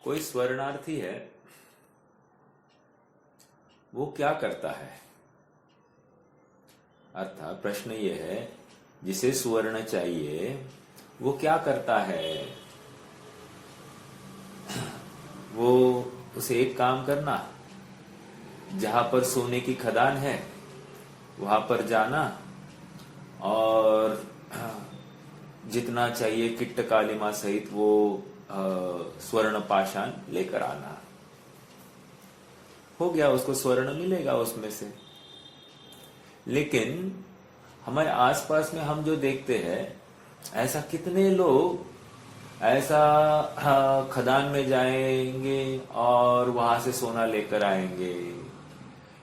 कोई स्वर्णार्थी है, वो क्या करता है? अर्थात प्रश्न ये है, जिसे स्वर्ण चाहिए वो क्या करता है? वो उसे एक काम करना, जहां पर सोने की खदान है वहां पर जाना और जितना चाहिए किट्ट कालिमा सहित वो स्वर्ण पाषाण लेकर आना। हो गया, उसको स्वर्ण मिलेगा उसमें से। लेकिन हमारे आसपास में हम जो देखते हैं, ऐसा कितने लोग ऐसा खदान में जाएंगे और वहां से सोना लेकर आएंगे।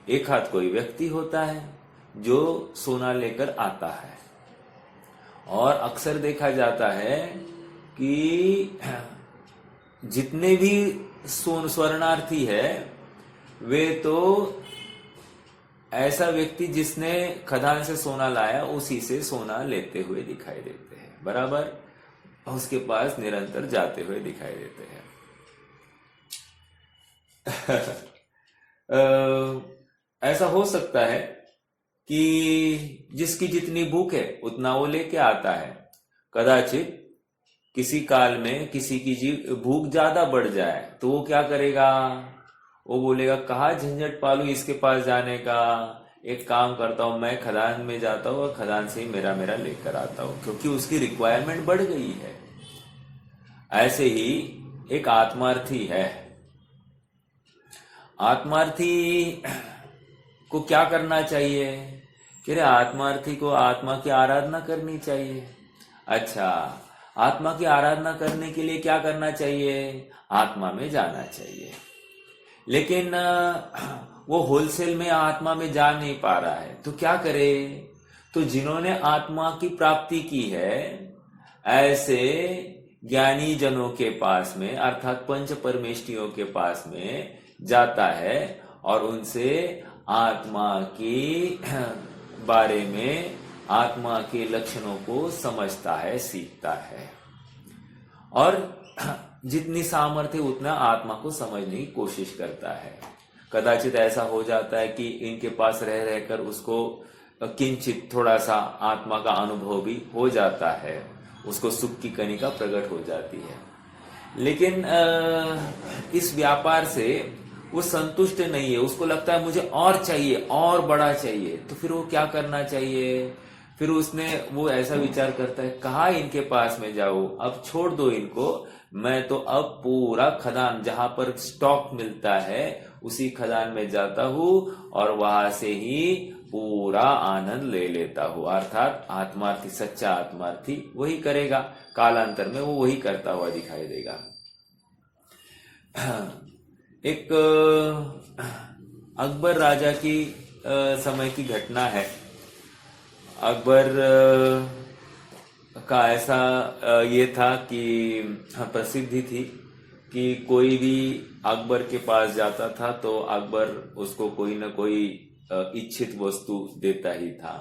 एक हाथ कोई व्यक्ति होता है जो सोना लेकर आता है, और अक्सर देखा जाता है कि जितने भी स्वर्णार्थी है वे तो ऐसा व्यक्ति जिसने खदान से सोना लाया उसी से सोना लेते हुए दिखाई देते हैं, बराबर उसके पास निरंतर जाते हुए दिखाई देते हैं। ऐसा हो सकता है कि जिसकी जितनी भूख है उतना वो लेके आता है। कदाचित किसी काल में किसी की भूख ज्यादा बढ़ जाए तो वो क्या करेगा? वो बोलेगा कहाँ झंझट पालू इसके पास जाने का, एक काम करता हूं मैं खदान में जाता हूं और खदान से ही मेरा मेरा लेकर आता हूं, क्योंकि उसकी रिक्वायरमेंट बढ़ गई है। ऐसे ही एक आत्मार्थी है। आत्मार्थी को क्या करना चाहिए? कि रे आत्मार्थी को आत्मा की आराधना करनी चाहिए। अच्छा, आत्मा की आराधना करने के लिए क्या करना चाहिए? आत्मा में जाना चाहिए। लेकिन वो होलसेल में आत्मा में जा नहीं पा रहा है, तो क्या करे? तो जिन्होंने आत्मा की प्राप्ति की है ऐसे ज्ञानी जनों के पास में, अर्थात पंच परमेष्ठियों के पास में जाता है और उनसे आत्मा के बारे में, आत्मा के लक्षणों को समझता है, सीखता है, और जितनी सामर्थ्य उतना आत्मा को समझने की कोशिश करता है। कदाचित ऐसा हो जाता है कि इनके पास रह रहकर उसको किंचित थोड़ा सा आत्मा का अनुभव भी हो जाता है, उसको सुख की कणिका प्रकट हो जाती है। लेकिन इस व्यापार से वो संतुष्ट नहीं है, उसको लगता है मुझे और चाहिए, और बड़ा चाहिए। तो फिर वो क्या करना चाहिए? फिर वो ऐसा विचार करता है कहाँ इनके पास में जाऊं, अब छोड़ दो इनको, मैं तो अब पूरा खदान जहां पर स्टॉक मिलता है उसी खदान में जाता हूं और वहां से ही पूरा आनंद ले लेता हूं। अर्थात आत्मार्थी, सच्चा आत्मार्थी वही करेगा, कालांतर में वो वही करता हुआ दिखाई देगा। एक अकबर राजा की समय की घटना है। अकबर का ऐसा ये था कि प्रसिद्धि थी कि कोई भी अकबर के पास जाता था तो अकबर उसको कोई न कोई इच्छित वस्तु देता ही था।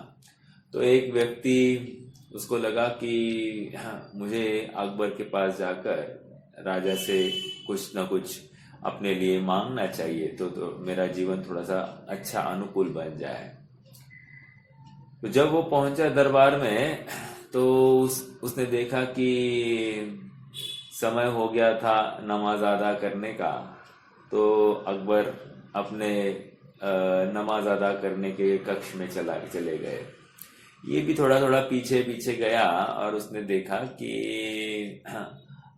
तो एक व्यक्ति, उसको लगा कि मुझे अकबर के पास जाकर राजा से कुछ न कुछ अपने लिए मांगना चाहिए, तो मेरा जीवन थोड़ा सा अच्छा अनुकूल बन जाए। तो जब वो पहुंचा दरबार में तो उसने देखा कि समय हो गया था नमाज अदा करने का। तो अकबर अपने नमाज अदा करने के कक्ष में चले गए। ये भी थोड़ा थोड़ा पीछे पीछे गया और उसने देखा कि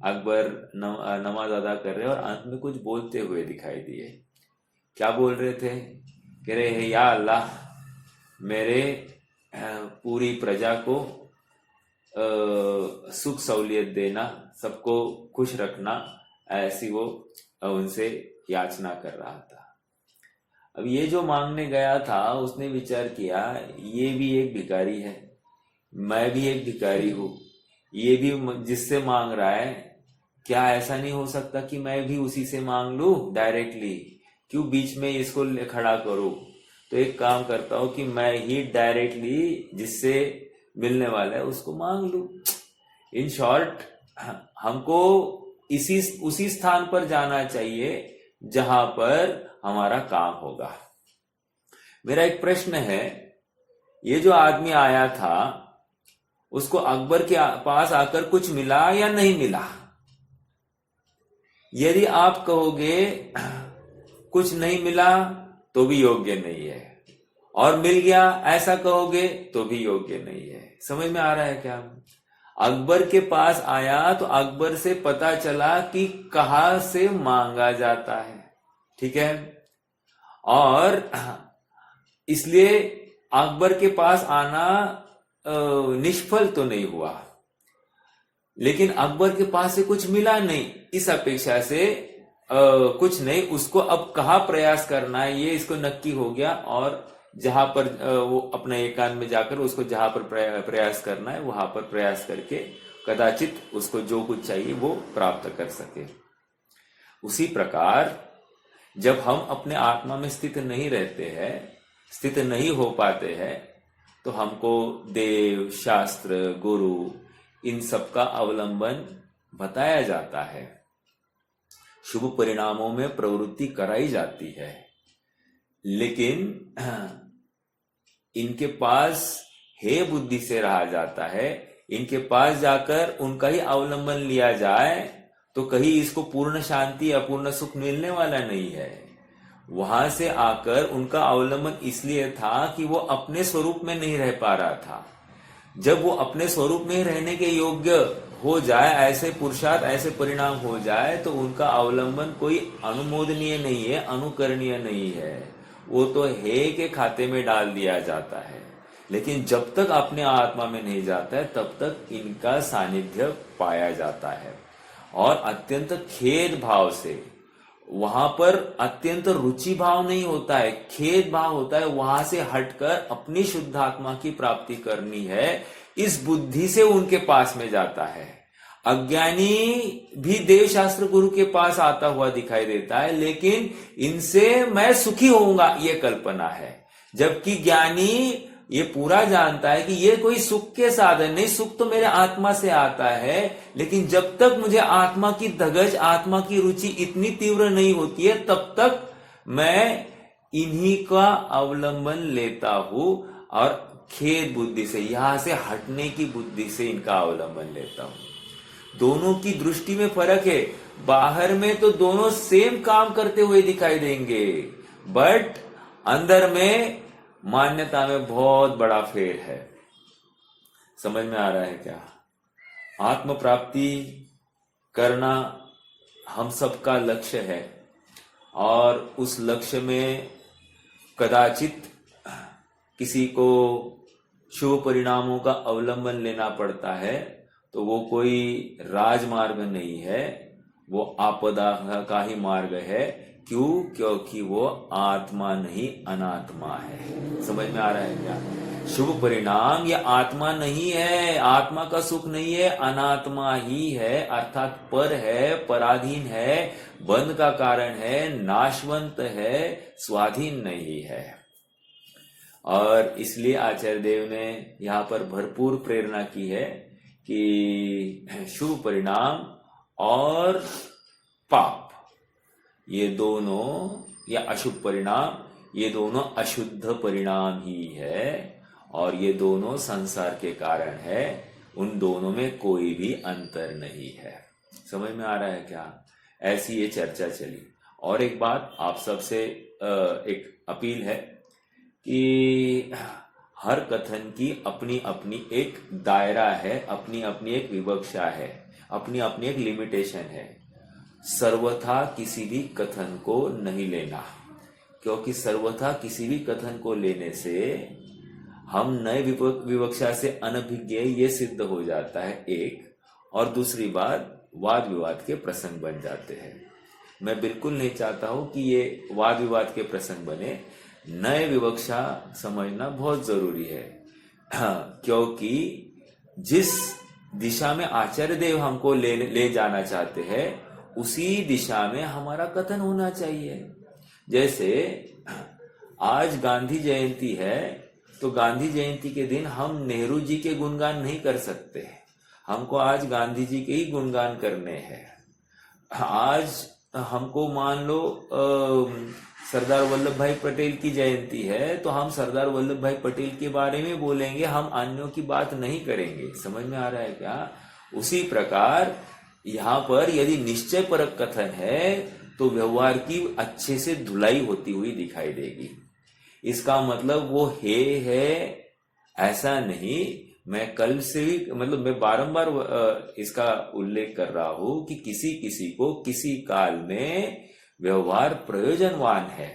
अकबर नमाज अदा कर रहे और अंत में कुछ बोलते हुए दिखाई दिए। क्या बोल रहे थे? कह रहे हैं या अल्लाह, मेरे पूरी प्रजा को सुख सहूलियत देना, सबको खुश रखना, ऐसी वो उनसे याचना कर रहा था। अब ये जो मांगने गया था उसने विचार किया ये भी एक भिखारी है, मैं भी एक भिखारी हूं, ये भी जिससे मांग रहा है, क्या ऐसा नहीं हो सकता कि मैं भी उसी से मांग लूं डायरेक्टली? क्यों बीच में इसको खड़ा करूं? तो एक काम करता हूं कि मैं ही डायरेक्टली जिससे मिलने वाला है उसको मांग लूं। इन शॉर्ट, हमको उसी स्थान पर जाना चाहिए जहां पर हमारा काम होगा। मेरा एक प्रश्न है, ये जो आदमी आया था उसको अकबर के पास आकर कुछ मिला या नहीं मिला? यदि आप कहोगे कुछ नहीं मिला तो भी योग्य नहीं है, और मिल गया ऐसा कहोगे तो भी योग्य नहीं है। समझ में आ रहा है क्या? अकबर के पास आया तो अकबर से पता चला कि कहां से मांगा जाता है, ठीक है, और इसलिए अकबर के पास आना निष्फल तो नहीं हुआ, लेकिन अकबर के पास से कुछ मिला नहीं, इस अपेक्षा से कुछ नहीं, उसको अब कहाँ प्रयास करना है ये इसको नक्की हो गया, और जहां पर वो अपने एकांत में जाकर उसको जहां पर प्रयास करना है वहां पर प्रयास करके कदाचित उसको जो कुछ चाहिए वो प्राप्त कर सके। उसी प्रकार जब हम अपने आत्मा में स्थित नहीं रहते हैं, स्थित नहीं हो पाते हैं, तो हमको देव, शास्त्र, गुरु, इन सब का अवलंबन बताया जाता है, शुभ परिणामों में प्रवृत्ति कराई जाती है, लेकिन इनके पास हे बुद्धि से रहा जाता है। इनके पास जाकर उनका ही अवलंबन लिया जाए तो कहीं इसको पूर्ण शांति या पूर्ण सुख मिलने वाला नहीं है। वहां से आकर उनका अवलंबन इसलिए था कि वो अपने स्वरूप में नहीं रह पा रहा था। जब वो अपने स्वरूप में रहने के योग्य हो जाए, ऐसे पुरुषार्थ, ऐसे परिणाम हो जाए, तो उनका अवलंबन कोई अनुमोदनीय नहीं है, अनुकरणीय नहीं है, वो तो हे के खाते में डाल दिया जाता है। लेकिन जब तक अपने आत्मा में नहीं जाता है तब तक इनका सानिध्य पाया जाता है, और अत्यंत खेद भाव से, वहां पर अत्यंत रुचि भाव नहीं होता है, खेद भाव होता है। वहां से हटकर अपनी शुद्धात्मा की प्राप्ति करनी है, इस बुद्धि से उनके पास में जाता है। अज्ञानी भी देव शास्त्र गुरु के पास आता हुआ दिखाई देता है, लेकिन इनसे मैं सुखी होऊंगा ये कल्पना है, जबकि ज्ञानी ये पूरा जानता है कि ये कोई सुख के साधन नहीं, सुख तो मेरे आत्मा से आता है, लेकिन जब तक मुझे आत्मा की धगज, आत्मा की रुचि इतनी तीव्र नहीं होती है, तब तक मैं इन्हीं का अवलंबन लेता हूं, और खेद बुद्धि से, यहां से हटने की बुद्धि से इनका अवलंबन लेता हूं। दोनों की दृष्टि में फर्क है। बाहर में तो दोनों सेम काम करते हुए दिखाई देंगे, बट अंदर में मान्यता में बहुत बड़ा फेर है। समझ में आ रहा है क्या? आत्म प्राप्ति करना हम सबका लक्ष्य है, और उस लक्ष्य में कदाचित किसी को शुभ परिणामों का अवलंबन लेना पड़ता है, तो वो कोई राजमार्ग नहीं है, वो आपदा का ही मार्ग है। क्यों? क्योंकि वो आत्मा नहीं, अनात्मा है। समझ में आ रहा है क्या? शुभ परिणाम ये आत्मा नहीं है, आत्मा का सुख नहीं है, अनात्मा ही है, अर्थात पर है, पराधीन है, बंध का कारण है, नाशवंत है, स्वाधीन नहीं है। और इसलिए आचार्य देव ने यहाँ पर भरपूर प्रेरणा की है कि शुभ परिणाम और पाप, ये दोनों, या अशुभ परिणाम, ये दोनों अशुद्ध परिणाम ही है, और ये दोनों संसार के कारण है, उन दोनों में कोई भी अंतर नहीं है। समझ में आ रहा है क्या? ऐसी ये चर्चा चली। और एक बात आप सबसे एक अपील है कि हर कथन की अपनी अपनी एक दायरा है, अपनी अपनी एक विवक्षा है, अपनी अपनी एक लिमिटेशन है। सर्वथा किसी भी कथन को नहीं लेना, क्योंकि सर्वथा किसी भी कथन को लेने से हम नए विवक्षा से अनभिज्ञ ये सिद्ध हो जाता है, एक। और दूसरी बात, वाद विवाद के प्रसंग बन जाते हैं। मैं बिल्कुल नहीं चाहता हूं कि ये वाद विवाद के प्रसंग बने। नए विवक्षा समझना बहुत जरूरी है, क्योंकि जिस दिशा में आचार्य देव हमको ले जाना चाहते हैं, उसी दिशा में हमारा कथन होना चाहिए। जैसे आज गांधी जयंती है, तो गांधी जयंती के दिन हम नेहरू जी के गुणगान नहीं कर सकते, हमको आज गांधी जी के ही गुणगान करने हैं। आज हमको मान लो सरदार वल्लभ भाई पटेल की जयंती है, तो हम सरदार वल्लभ भाई पटेल के बारे में बोलेंगे, हम अन्यों की बात नहीं करेंगे। समझ में आ रहा है क्या? उसी प्रकार यहाँ पर यदि निश्चय परक कथन है तो व्यवहार की अच्छे से धुलाई होती हुई दिखाई देगी। इसका मतलब वो है ऐसा नहीं। मैं कल से भी मतलब मैं बारंबार इसका उल्लेख कर रहा हूं कि किसी किसी को किसी काल में व्यवहार प्रयोजनवान है,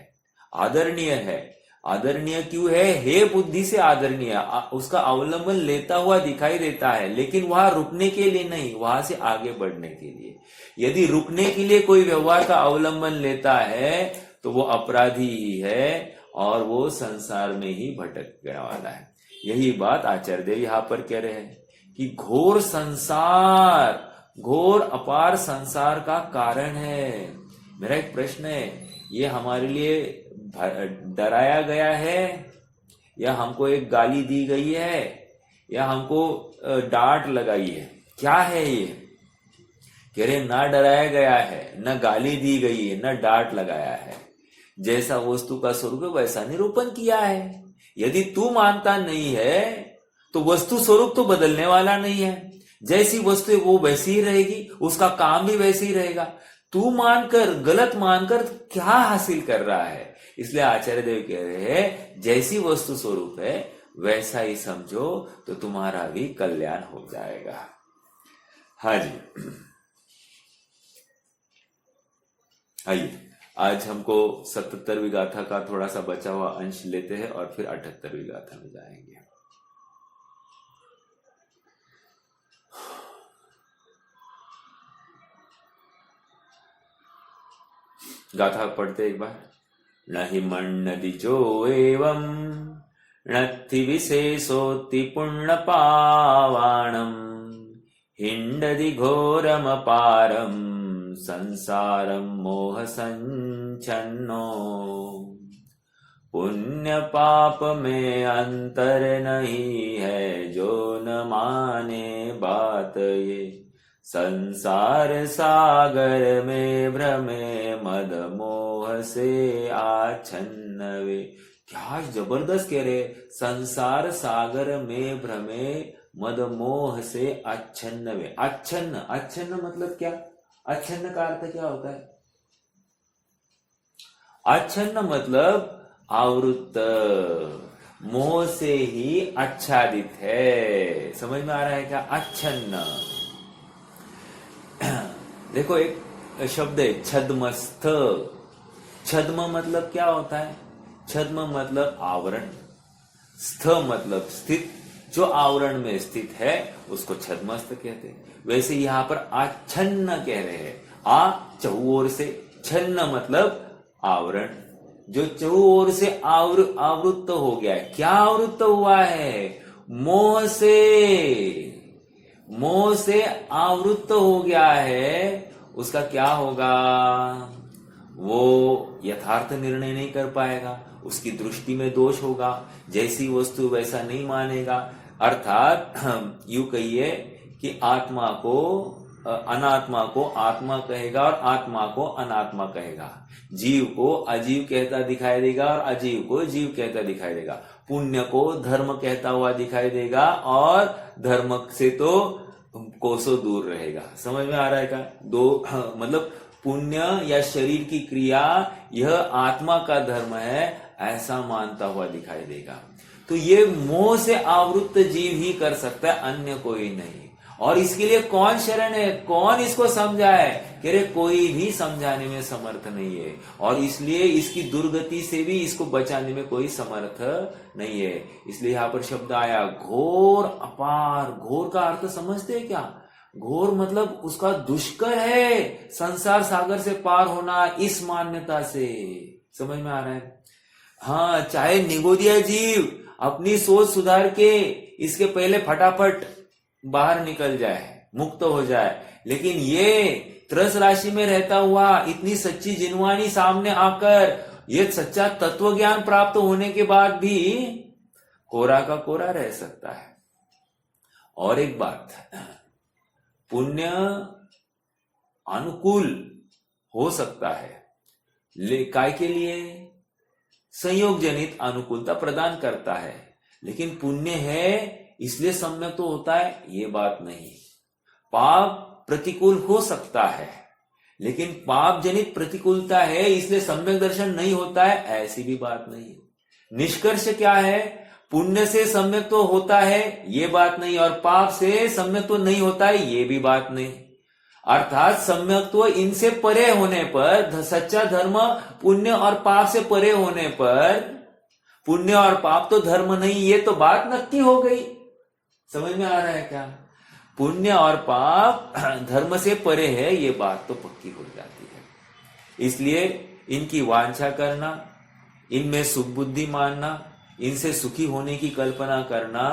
आदरणीय है। आदरणीय क्यों है? हे बुद्धि से आदरणीय, उसका अवलंबन लेता हुआ दिखाई देता है, लेकिन वहां रुकने के लिए नहीं, वहां से आगे बढ़ने के लिए। यदि रुकने के लिए कोई व्यवहार का अवलंबन लेता है तो वो अपराधी ही है और वो संसार में ही भटकने वाला है। यही बात आचार्य देव यहां पर कह रहे हैं कि घोर संसार, घोर अपार संसार का कारण है। मेरा एक प्रश्न है, ये हमारे लिए डराया गया है या हमको एक गाली दी गई है या हमको डांट लगाई है? क्या है ये? कह रहे ना डराया गया है, न गाली दी गई है, न डांट लगाया है। जैसा वस्तु का स्वरूप वैसा निरूपण किया है। यदि तू मानता नहीं है तो वस्तु स्वरूप तो बदलने वाला नहीं है। जैसी वस्तु है वो वैसी ही रहेगी, उसका काम भी वैसे ही रहेगा। तू मानकर, गलत मानकर क्या हासिल कर रहा है? इसलिए आचार्य देव कह रहे हैं जैसी वस्तु स्वरूप है वैसा ही समझो तो तुम्हारा भी कल्याण हो जाएगा। हाँ जी, आइए आज हमको 77वीं गाथा का थोड़ा सा बचा हुआ अंश लेते हैं और फिर 78वीं गाथा में जाएंगे। गाथा पढ़ते एक बार। नहि मन्नदि जो एवं नत्थि विशेषोत्ति पुण्य पावाणम हिंडदि घोरमपारम संसारम मोह संचन्नो पुण्य पाप में अंतर नहीं है जो न माने बात ये संसार सागर में भ्रमे मद मोह से आच्छन्न वे। क्या जबरदस्त कह रहे, संसार सागर में भ्रमे मद मोह से आच्छन्न वे। आच्छन्न, आच्छन्न मतलब क्या? आच्छन्न का अर्थ क्या होता है? आच्छन्न मतलब आवृत, मोह से ही आच्छादित है। समझ में आ रहा है क्या? आच्छन्न। देखो एक शब्द है छद्मस्थ। छद्म मतलब क्या होता है? छद्म मतलब आवरण, स्थ मतलब स्थित। जो आवरण में स्थित है उसको छद्मस्थ कहते हैं। वैसे यहां पर आच्छन्न कह रहे हैं। आ चहुओर से, छन्न मतलब आवरण, जो चहुओर से आवृत्त हो गया है। क्या आवृत्त हुआ है? मोह से। मोह से आवृत्त हो गया है, उसका क्या होगा? वो यथार्थ निर्णय नहीं कर पाएगा, उसकी दृष्टि में दोष होगा, जैसी वस्तु वैसा नहीं मानेगा। अर्थात यूं कहिए कि आत्मा को अनात्मा को आत्मा कहेगा और आत्मा को अनात्मा कहेगा। जीव को अजीव कहता दिखाई देगा और अजीव को जीव कहता दिखाई देगा। पुण्य को धर्म कहता हुआ दिखाई देगा और धर्म से तो कोसों दूर रहेगा। समझ में आ रहा है क्या? दो मतलब पुण्य या शरीर की क्रिया यह आत्मा का धर्म है ऐसा मानता हुआ दिखाई देगा। तो ये मोह से आवृत्त जीव ही कर सकता है, अन्य कोई नहीं। और इसके लिए कौन शरण है? कौन इसको समझाए? कह रहे कोई भी समझाने में समर्थ नहीं है, और इसलिए इसकी दुर्गति से भी इसको बचाने में कोई समर्थ नहीं है। इसलिए यहां पर शब्द आया घोर अपार। घोर का अर्थ समझते हैं क्या? घोर मतलब उसका दुष्कर है संसार सागर से पार होना, इस मान्यता से। समझ में आ रहा है? हाँ, चाहे निगोदिया जीव अपनी सोच सुधार के इसके पहले फटाफट बाहर निकल जाए, मुक्त हो जाए, लेकिन ये त्रस राशि में रहता हुआ इतनी सच्ची जिनवानी सामने आकर ये सच्चा तत्व ज्ञान प्राप्त होने के बाद भी कोरा का कोरा रह सकता है। और एक बात, पुण्य अनुकूल हो सकता है, काय के लिए? संयोग जनित अनुकूलता प्रदान करता है। लेकिन पुण्य है इसलिए सम्यक तो होता है, ये बात नहीं। पाप प्रतिकूल हो सकता है, लेकिन पाप जनित प्रतिकूलता है इसलिए सम्यक दर्शन नहीं होता है, ऐसी भी बात नहीं। निष्कर्ष क्या है? पुण्य से सम्यक तो होता है, ये बात नहीं, और पाप से सम्यक तो नहीं होता है, ये भी बात नहीं। अर्थात सम्यक तो इनसे परे होने पर, सच्चा धर्म पुण्य और पाप से परे होने पर, पुण्य और पाप तो धर्म नहीं, ये तो बात नक्की हो गई। समझ में आ रहा है क्या? पुण्य और पाप धर्म से परे है, ये बात तो पक्की हो जाती है। इसलिए इनकी वांछा करना, इनमें सुख बुद्धि मानना, इनसे सुखी होने की कल्पना करना,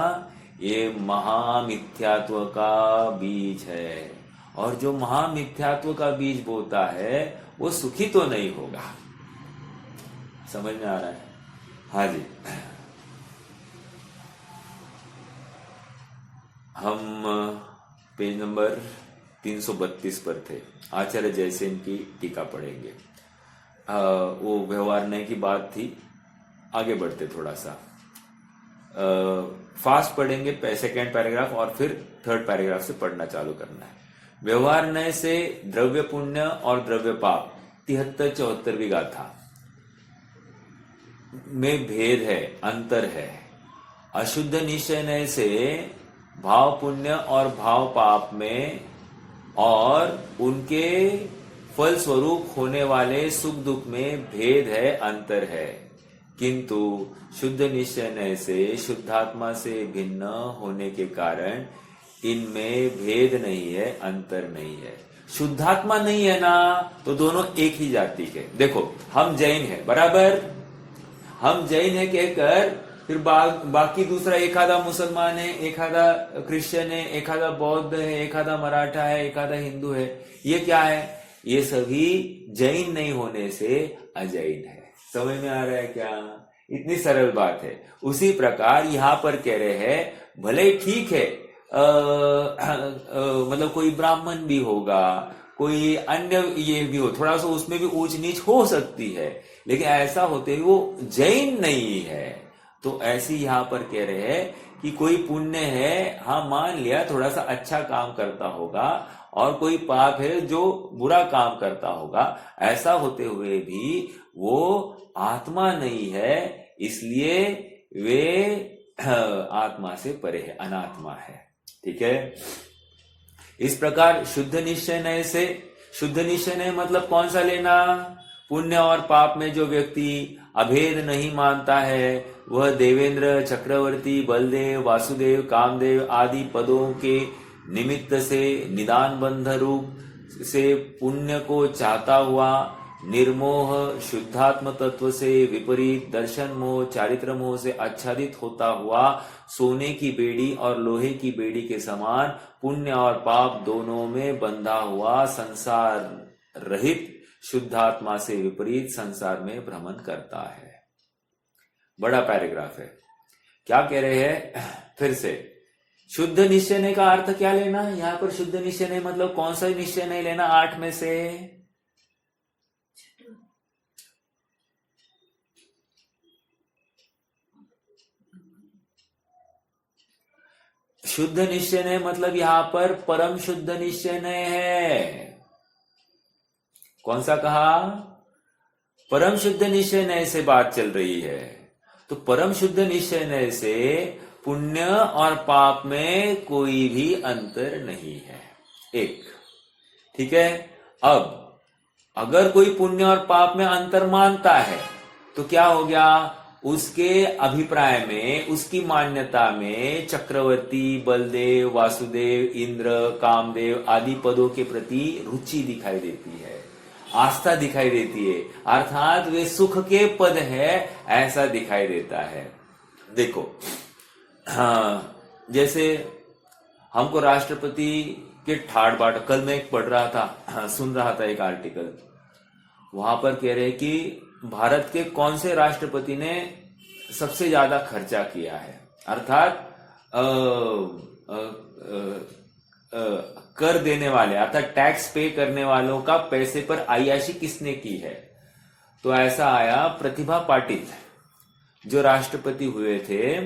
ये महामिथ्यात्व का बीज है। और जो महामिथ्यात्व का बीज बोता है वो सुखी तो नहीं होगा। समझ में आ रहा है? हाँ जी। हम पेज नंबर 332 पर थे। आचार्य जयसेन की टीका पढ़ेंगे। वो व्यवहार नय की बात थी, आगे बढ़ते थोड़ा सा। फास्ट पढ़ेंगे सेकेंड पैराग्राफ और फिर थर्ड पैराग्राफ से पढ़ना चालू करना है। व्यवहार नय से द्रव्य पुण्य और द्रव्य पाप 73-74वीं गाथा में भेद है, अंतर है। अशुद्ध निश्चय नय से भाव पुण्य और भाव पाप में और उनके फल स्वरूप होने वाले सुख दुख में भेद है, अंतर है। किंतु शुद्ध निश्चय नय से शुद्धात्मा से भिन्न होने के कारण इनमें भेद नहीं है, अंतर नहीं है। शुद्धात्मा नहीं है ना, तो दोनों एक ही जाति के। देखो, हम जैन है, बराबर, हम जैन है कहकर फिर बाकी दूसरा एक आधा मुसलमान है, एक आधा क्रिश्चियन है, एक आधा बौद्ध है, एक आधा मराठा है, एक आधा हिंदू है। ये क्या है? ये सभी जैन नहीं होने से अजैन है। समझ में आ रहा है क्या? इतनी सरल बात है। उसी प्रकार यहां पर कह रहे हैं, भले ठीक है, मतलब कोई ब्राह्मण भी होगा, कोई अन्य ये भी हो, थोड़ा सा उसमें भी ऊंच नीच हो सकती है, लेकिन ऐसा होते हुए वो जैन नहीं है। तो ऐसी यहां पर कह रहे हैं कि कोई पुण्य है, हाँ मान लिया थोड़ा सा अच्छा काम करता होगा, और कोई पाप है जो बुरा काम करता होगा, ऐसा होते हुए भी वो आत्मा नहीं है, इसलिए वे आत्मा से परे है, अनात्मा है। ठीक है? इस प्रकार शुद्ध निश्चय नय से, शुद्ध निश्चय नय मतलब कौन सा लेना? पुण्य और पाप में जो व्यक्ति अभेद नहीं मानता है, वह देवेंद्र, चक्रवर्ती, बलदेव, वासुदेव, कामदेव आदि पदों के निमित्त से निदान बंध रूप से पुण्य को चाहता हुआ निर्मोह शुद्धात्म तत्व से विपरीत दर्शन मोह, चारित्र मोह से आच्छादित होता हुआ सोने की बेड़ी और लोहे की बेड़ी के समान पुण्य और पाप दोनों में बंधा हुआ संसार रहित शुद्धात्मा से विपरीत संसार में भ्रमण करता है। बड़ा पैराग्राफ है। क्या कह रहे हैं? फिर से शुद्ध निश्चय नय का अर्थ क्या लेना? यहां पर शुद्ध निश्चय नय मतलब कौन सा निश्चय नय लेना? 8 में से शुद्ध निश्चय नय मतलब यहां पर परम शुद्ध निश्चय नय है। कौन सा कहा? परम शुद्ध निश्चय नय से बात चल रही है। तो परम शुद्ध निश्चय नय से पुण्य और पाप में कोई भी अंतर नहीं है। एक, ठीक है? अब अगर कोई पुण्य और पाप में अंतर मानता है तो क्या हो गया? उसके अभिप्राय में, उसकी मान्यता में चक्रवर्ती, बलदेव, वासुदेव, इंद्र, कामदेव आदि पदों के प्रति रुचि दिखाई देती है, आस्था दिखाई देती है, अर्थात वे सुख के पद है ऐसा दिखाई देता है। देखो, जैसे हमको राष्ट्रपति के ठाट बाट, कल मैं एक पढ़ रहा था, सुन रहा था एक आर्टिकल, वहां पर कह रहे कि भारत के कौन से राष्ट्रपति ने सबसे ज्यादा खर्चा किया है, अर्थात कर देने वाले अर्थात टैक्स पे करने वालों का पैसे पर अय्याशी किसने की है? तो ऐसा आया, प्रतिभा पाटिल जो राष्ट्रपति हुए थे,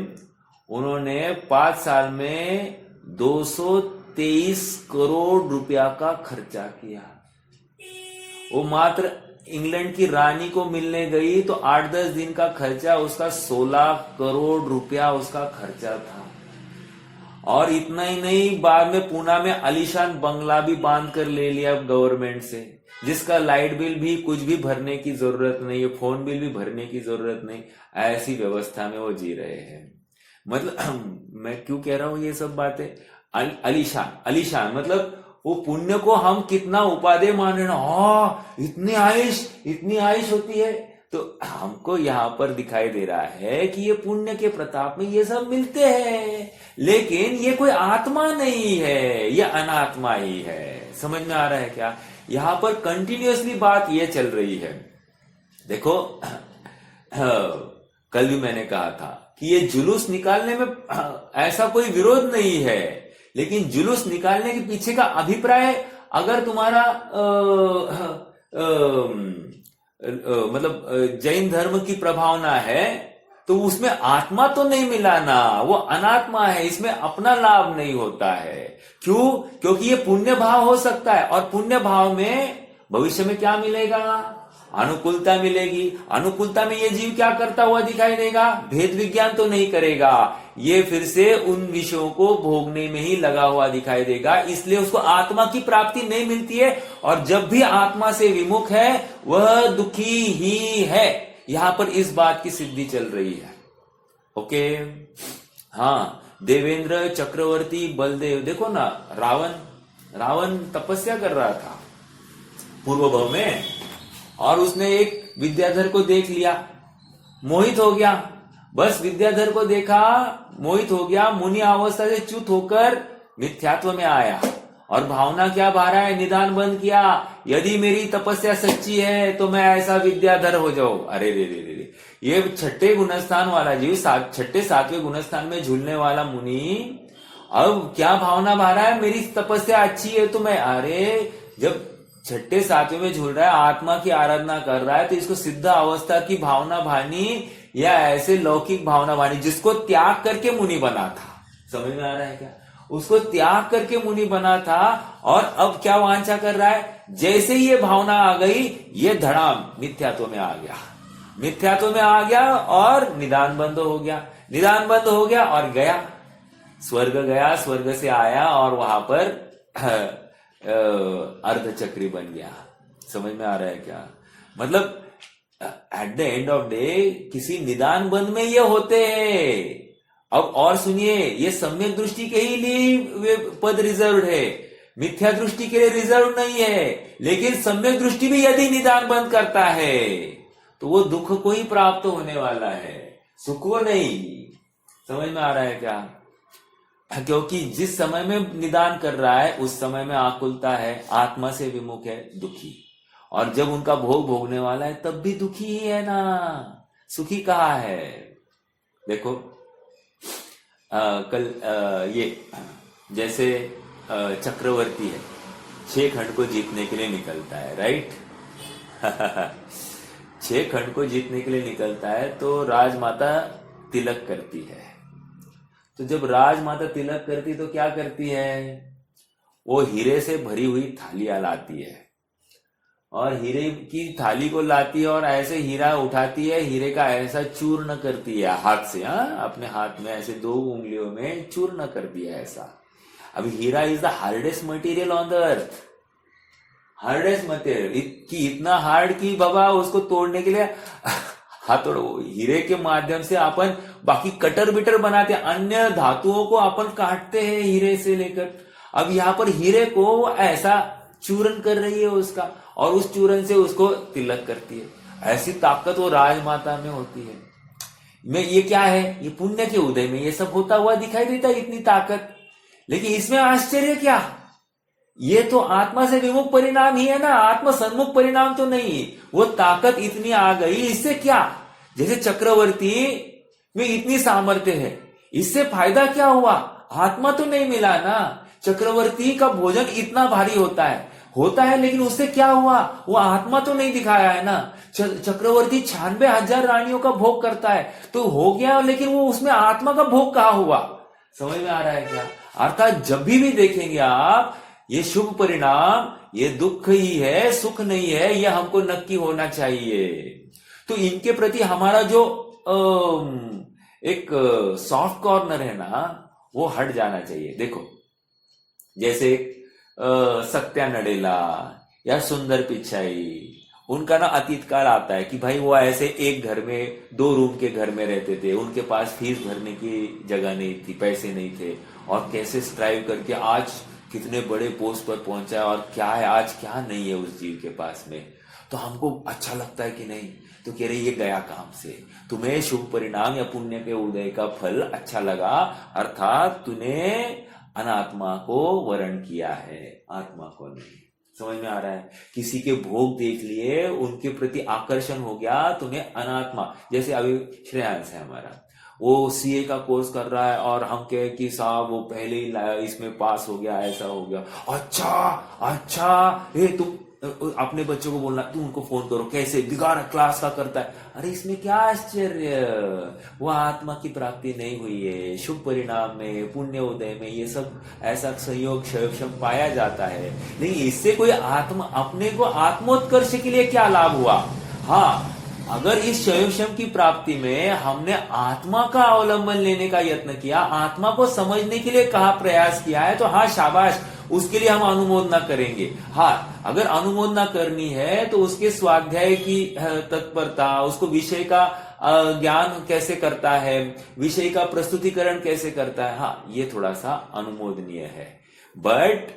उन्होंने 5 साल में 223 करोड़ रुपया का खर्चा किया। वो मात्र इंग्लैंड की रानी को मिलने गई तो 8-10 दिन का खर्चा उसका 16 करोड़ रुपया उसका खर्चा था। और इतना ही नहीं, बाद में पूना में आलीशान बंगला भी बांध कर ले लिया गवर्नमेंट से, जिसका लाइट बिल भी कुछ भी भरने की जरूरत नहीं है, फोन बिल भी भरने की जरूरत नहीं। ऐसी व्यवस्था में वो जी रहे हैं। मतलब मैं क्यों कह रहा हूं ये सब बातें? आलीशान मतलब वो पुण्य को हम कितना उपादेय मान रहे हैं, इतनी आयुष होती है। तो हमको यहाँ पर दिखाई दे रहा है कि ये पुण्य के प्रताप में ये सब मिलते हैं, लेकिन ये कोई आत्मा नहीं है, ये अनात्मा ही है। समझ में आ रहा है क्या? यहां पर कंटिन्यूअसली बात ये चल रही है। देखो कल भी मैंने कहा था कि ये जुलूस निकालने में ऐसा कोई विरोध नहीं है, लेकिन जुलूस निकालने के पीछे का अभिप्राय अगर तुम्हारा मतलब जैन धर्म की प्रभावना है तो उसमें आत्मा तो नहीं मिला ना, वो अनात्मा है, इसमें अपना लाभ नहीं होता है। क्यों? क्योंकि ये पुण्य भाव हो सकता है, और पुण्य भाव में भविष्य में क्या मिलेगा? अनुकूलता मिलेगी। अनुकूलता में ये जीव क्या करता हुआ दिखाई देगा? भेद विज्ञान तो नहीं करेगा, ये फिर से उन विषयों को भोगने में ही लगा हुआ दिखाई देगा, इसलिए उसको आत्मा की प्राप्ति नहीं मिलती है। और जब भी आत्मा से विमुख है वह दुखी ही है। यहां पर इस बात की सिद्धि चल रही है। ओके, हाँ, देवेंद्र चक्रवर्ती बलदेव, देखो ना, रावण तपस्या कर रहा था पूर्व भव में, और उसने एक विद्याधर को देख लिया, मोहित हो गया। बस विद्याधर को देखा, मोहित हो गया, मुनि अवस्था से च्युत होकर मिथ्यात्व में आया, और भावना क्या भा रहा है? निदान बंद किया, यदि मेरी तपस्या सच्ची है तो मैं ऐसा विद्याधर हो जाऊं। अरे रे रे रे, ये छठे गुणस्थान वाला जीव, छठे 7वें गुणस्थान में झूलने वाला मुनि, अब क्या भावना भा रहा है? मेरी तपस्या अच्छी है तो मैं, अरे जब छठे 7वें में झूल रहा है, आत्मा की आराधना कर रहा है, तो इसको सिद्ध अवस्था की भावना भानी या ऐसे लौकिक भावना भानी, जिसको त्याग करके मुनि बना था। समझ में आ रहा है क्या? उसको त्याग करके मुनि बना था, और अब क्या वांछा कर रहा है? जैसे ये भावना आ गई, ये धड़ाम मिथ्यात्व में आ गया, मिथ्यात्व में आ गया, और निदान बंद हो गया, निदान बंद हो गया, और गया स्वर्ग, गया स्वर्ग से आया, और वहां पर अर्धचक्री बन गया। समझ में आ रहा है क्या? मतलब at the end of day किसी निदान बंद में ये होते हैं। अब और सुनिए, ये सम्यक दृष्टि के ही लिए वे पद रिजर्व है, मिथ्या दृष्टि के लिए रिजर्व नहीं है। लेकिन सम्यक दृष्टि भी यदि निदान बंद करता है तो वो दुख को ही प्राप्त होने वाला है, सुख को नहीं। समझ में आ रहा है क्या? क्योंकि जिस समय में निदान कर रहा है उस समय में आकुलता है, आत्मा से विमुख है, दुखी, और जब उनका भोग भोगने वाला है तब भी दुखी ही है ना, सुखी कहाँ है? देखो कल ये जैसे चक्रवर्ती है, 6 खंड को जीतने के लिए निकलता है, राइट? 6 खंड को जीतने के लिए निकलता है तो राजमाता तिलक करती है। तो जब राजमाता तिलक करती तो क्या करती है? वो हीरे से भरी हुई थालियां लाती है, और हीरे की थाली को लाती है, और ऐसे हीरा उठाती है, हीरे का ऐसा चूर्ण करती है हाथ से, अपने हाथ में ऐसे 2 उंगलियों में चूर्ण कर दिया ऐसा। अभी हीरा is the hardest material on the earth, hardest material, कि इतना हार्ड कि बाबा उसको तोड़ने के लिए हाथोड़ो, हीरे के माध्यम से अपन बाकी कटर बिटर बनाते हैं, अन्य धातुओं को अपन काटते हैं हीरे से लेकर। अब यहाँ पर हीरे को ऐसा चूरन कर रही है उसका, और उस चूरन से उसको तिलक करती है। ऐसी ताकत वो राजमाता में होती है। में ये क्या है? ये पुण्य के उदय में ये सब होता हुआ दिखाई देता है, इतनी ताकत। लेकिन इसमें आश्चर्य क्या? ये तो आत्मा से विमुख परिणाम ही है ना, आत्मा सन्मुख परिणाम तो नहीं। वो ताकत इतनी आ गई, इससे क्या? जैसे चक्रवर्ती में इतनी सामर्थ्य है, इससे फायदा क्या हुआ? आत्मा तो नहीं मिला ना। चक्रवर्ती का भोजन इतना भारी होता है, लेकिन उससे क्या हुआ? वो आत्मा तो नहीं दिखाया है ना। चक्रवर्ती 96,000 रानियों का भोग करता है तो हो गया, लेकिन वो उसमें आत्मा का भोग कहाँ हुआ? समझ में आ रहा है क्या? अर्थात जब भी देखेंगे आप, ये शुभ परिणाम, ये दुख ही है, सुख नहीं है, ये हमको नक्की होना चाहिए। तो इनके प्रति हमारा जो एक सॉफ्ट कॉर्नर है ना, वो हट जाना चाहिए। देखो, जैसे सत्या नडेला या सुंदर पिचाई, उनका ना अतीत काल आता है कि भाई वो ऐसे एक घर में 2 रूम के घर में रहते थे, उनके पास फीस भरने की जगह नहीं थी, पैसे नहीं थे, और कैसे स्ट्राइव करके आज कितने बड़े पोस्ट पर पहुंचा है, और क्या है आज, क्या नहीं है उस जीव के पास में। तो हमको अच्छा लगता है कि नहीं? तो कह रहे ये गया काम से, तुम्हें शुभ परिणाम या पुण्य के उदय का फल अच्छा लगा, अर्थात तूने अनात्मा को वर्ण किया है, आत्मा को नहीं। समझ में आ रहा है? किसी के भोग देख लिए, उनके प्रति आकर्षण हो गया, तुम्हें अनात्मा। जैसे अभी श्रेयांश है हमारा, वो सीए का कोर्स कर रहा है, और हम कहे कि साहब वो पहले ही इसमें पास हो गया, ऐसा हो गया, अच्छा, तुम अपने बच्चों को बोलना, तुम उनको फोन करो, कैसे बिगाड़ क्लास का करता है। अरे इसमें क्या आश्चर्य, वो आत्मा की प्राप्ति नहीं हुई है। शुभ परिणाम में, पुण्य उदय में ये सब ऐसा संयोग क्षयक्षम पाया जाता है, लेकिन इससे कोई आत्मा, अपने को आत्मोत्कर्ष के लिए क्या लाभ हुआ? हाँ, अगर इस क्षयक्षम की प्राप्ति में हमने आत्मा का अवलंबन लेने का यत्न किया, आत्मा को समझने के लिए कहा प्रयास किया है, तो हाँ शाबाश, उसके लिए हम अनुमोदना करेंगे। हाँ, अगर अनुमोदना करनी है तो उसके स्वाध्याय की तत्परता, उसको विषय का ज्ञान कैसे करता है, विषय का प्रस्तुतिकरण कैसे करता है, हाँ ये थोड़ा सा अनुमोदनीय है। बट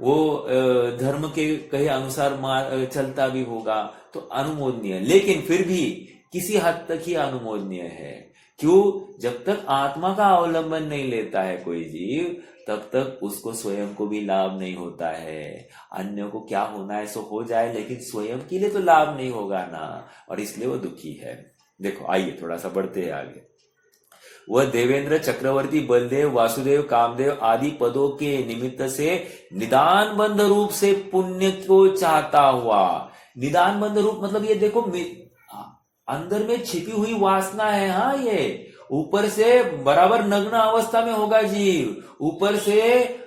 वो धर्म के कहे अनुसार चलता भी होगा तो अनुमोदनीय, लेकिन फिर भी किसी हद तक ही अनुमोदनीय है। क्यों? जब तक आत्मा का अवलंबन नहीं लेता है कोई जीव, तब तक उसको स्वयं को भी लाभ नहीं होता है। अन्य को क्या होना है सो हो जाए, लेकिन स्वयं के लिए तो लाभ नहीं होगा ना, और इसलिए वो दुखी है। देखो, आइए थोड़ा सा बढ़ते हैं आगे। वह देवेंद्र, चक्रवर्ती, बलदेव, वासुदेव, कामदेव आदि पदों के निमित्त से निदान बंध रूप से पुण्य को चाहता हुआ। निदान बंध रूप मतलब ये देखो, अंदर में छिपी हुई वासना है। हाँ, ये ऊपर से बराबर नग्न अवस्था में होगा जीव, ऊपर से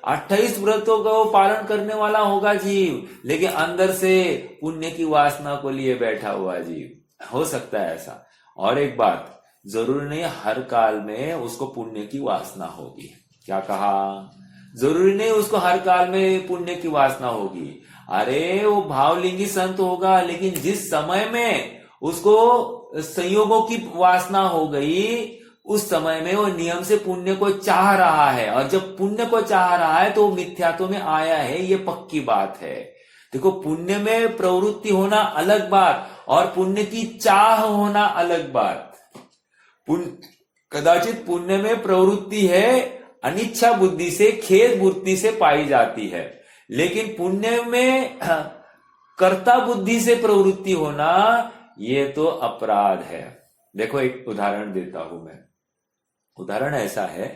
28 व्रतों का पालन करने वाला होगा जीव, लेकिन अंदर से पुण्य की वासना को लिए बैठा हुआ जीव। हो सकता है ऐसा। और एक बात, जरूरी नहीं हर काल में उसको पुण्य की वासना होगी। क्या कहा? जरूरी नहीं उसको हर काल में पुण्य की वासना होगी। अरे वो भावलिंगी संत होगा, लेकिन जिस समय में उसको संयोगों की वासना हो गई, उस समय में वो नियम से पुण्य को चाह रहा है, और जब पुण्य को चाह रहा है तो वो मिथ्यात्व में आया है, ये पक्की बात है। देखो, पुण्य में प्रवृत्ति होना अलग बात, और पुण्य की चाह होना अलग बात। कदाचित पुण्य में प्रवृत्ति है, अनिच्छा बुद्धि से, खेद बुद्धि से पाई जाती है, लेकिन पुण्य में कर्ता बुद्धि से प्रवृत्ति होना, ये तो अपराध है। देखो, एक उदाहरण देता हूं मैं। उदाहरण ऐसा है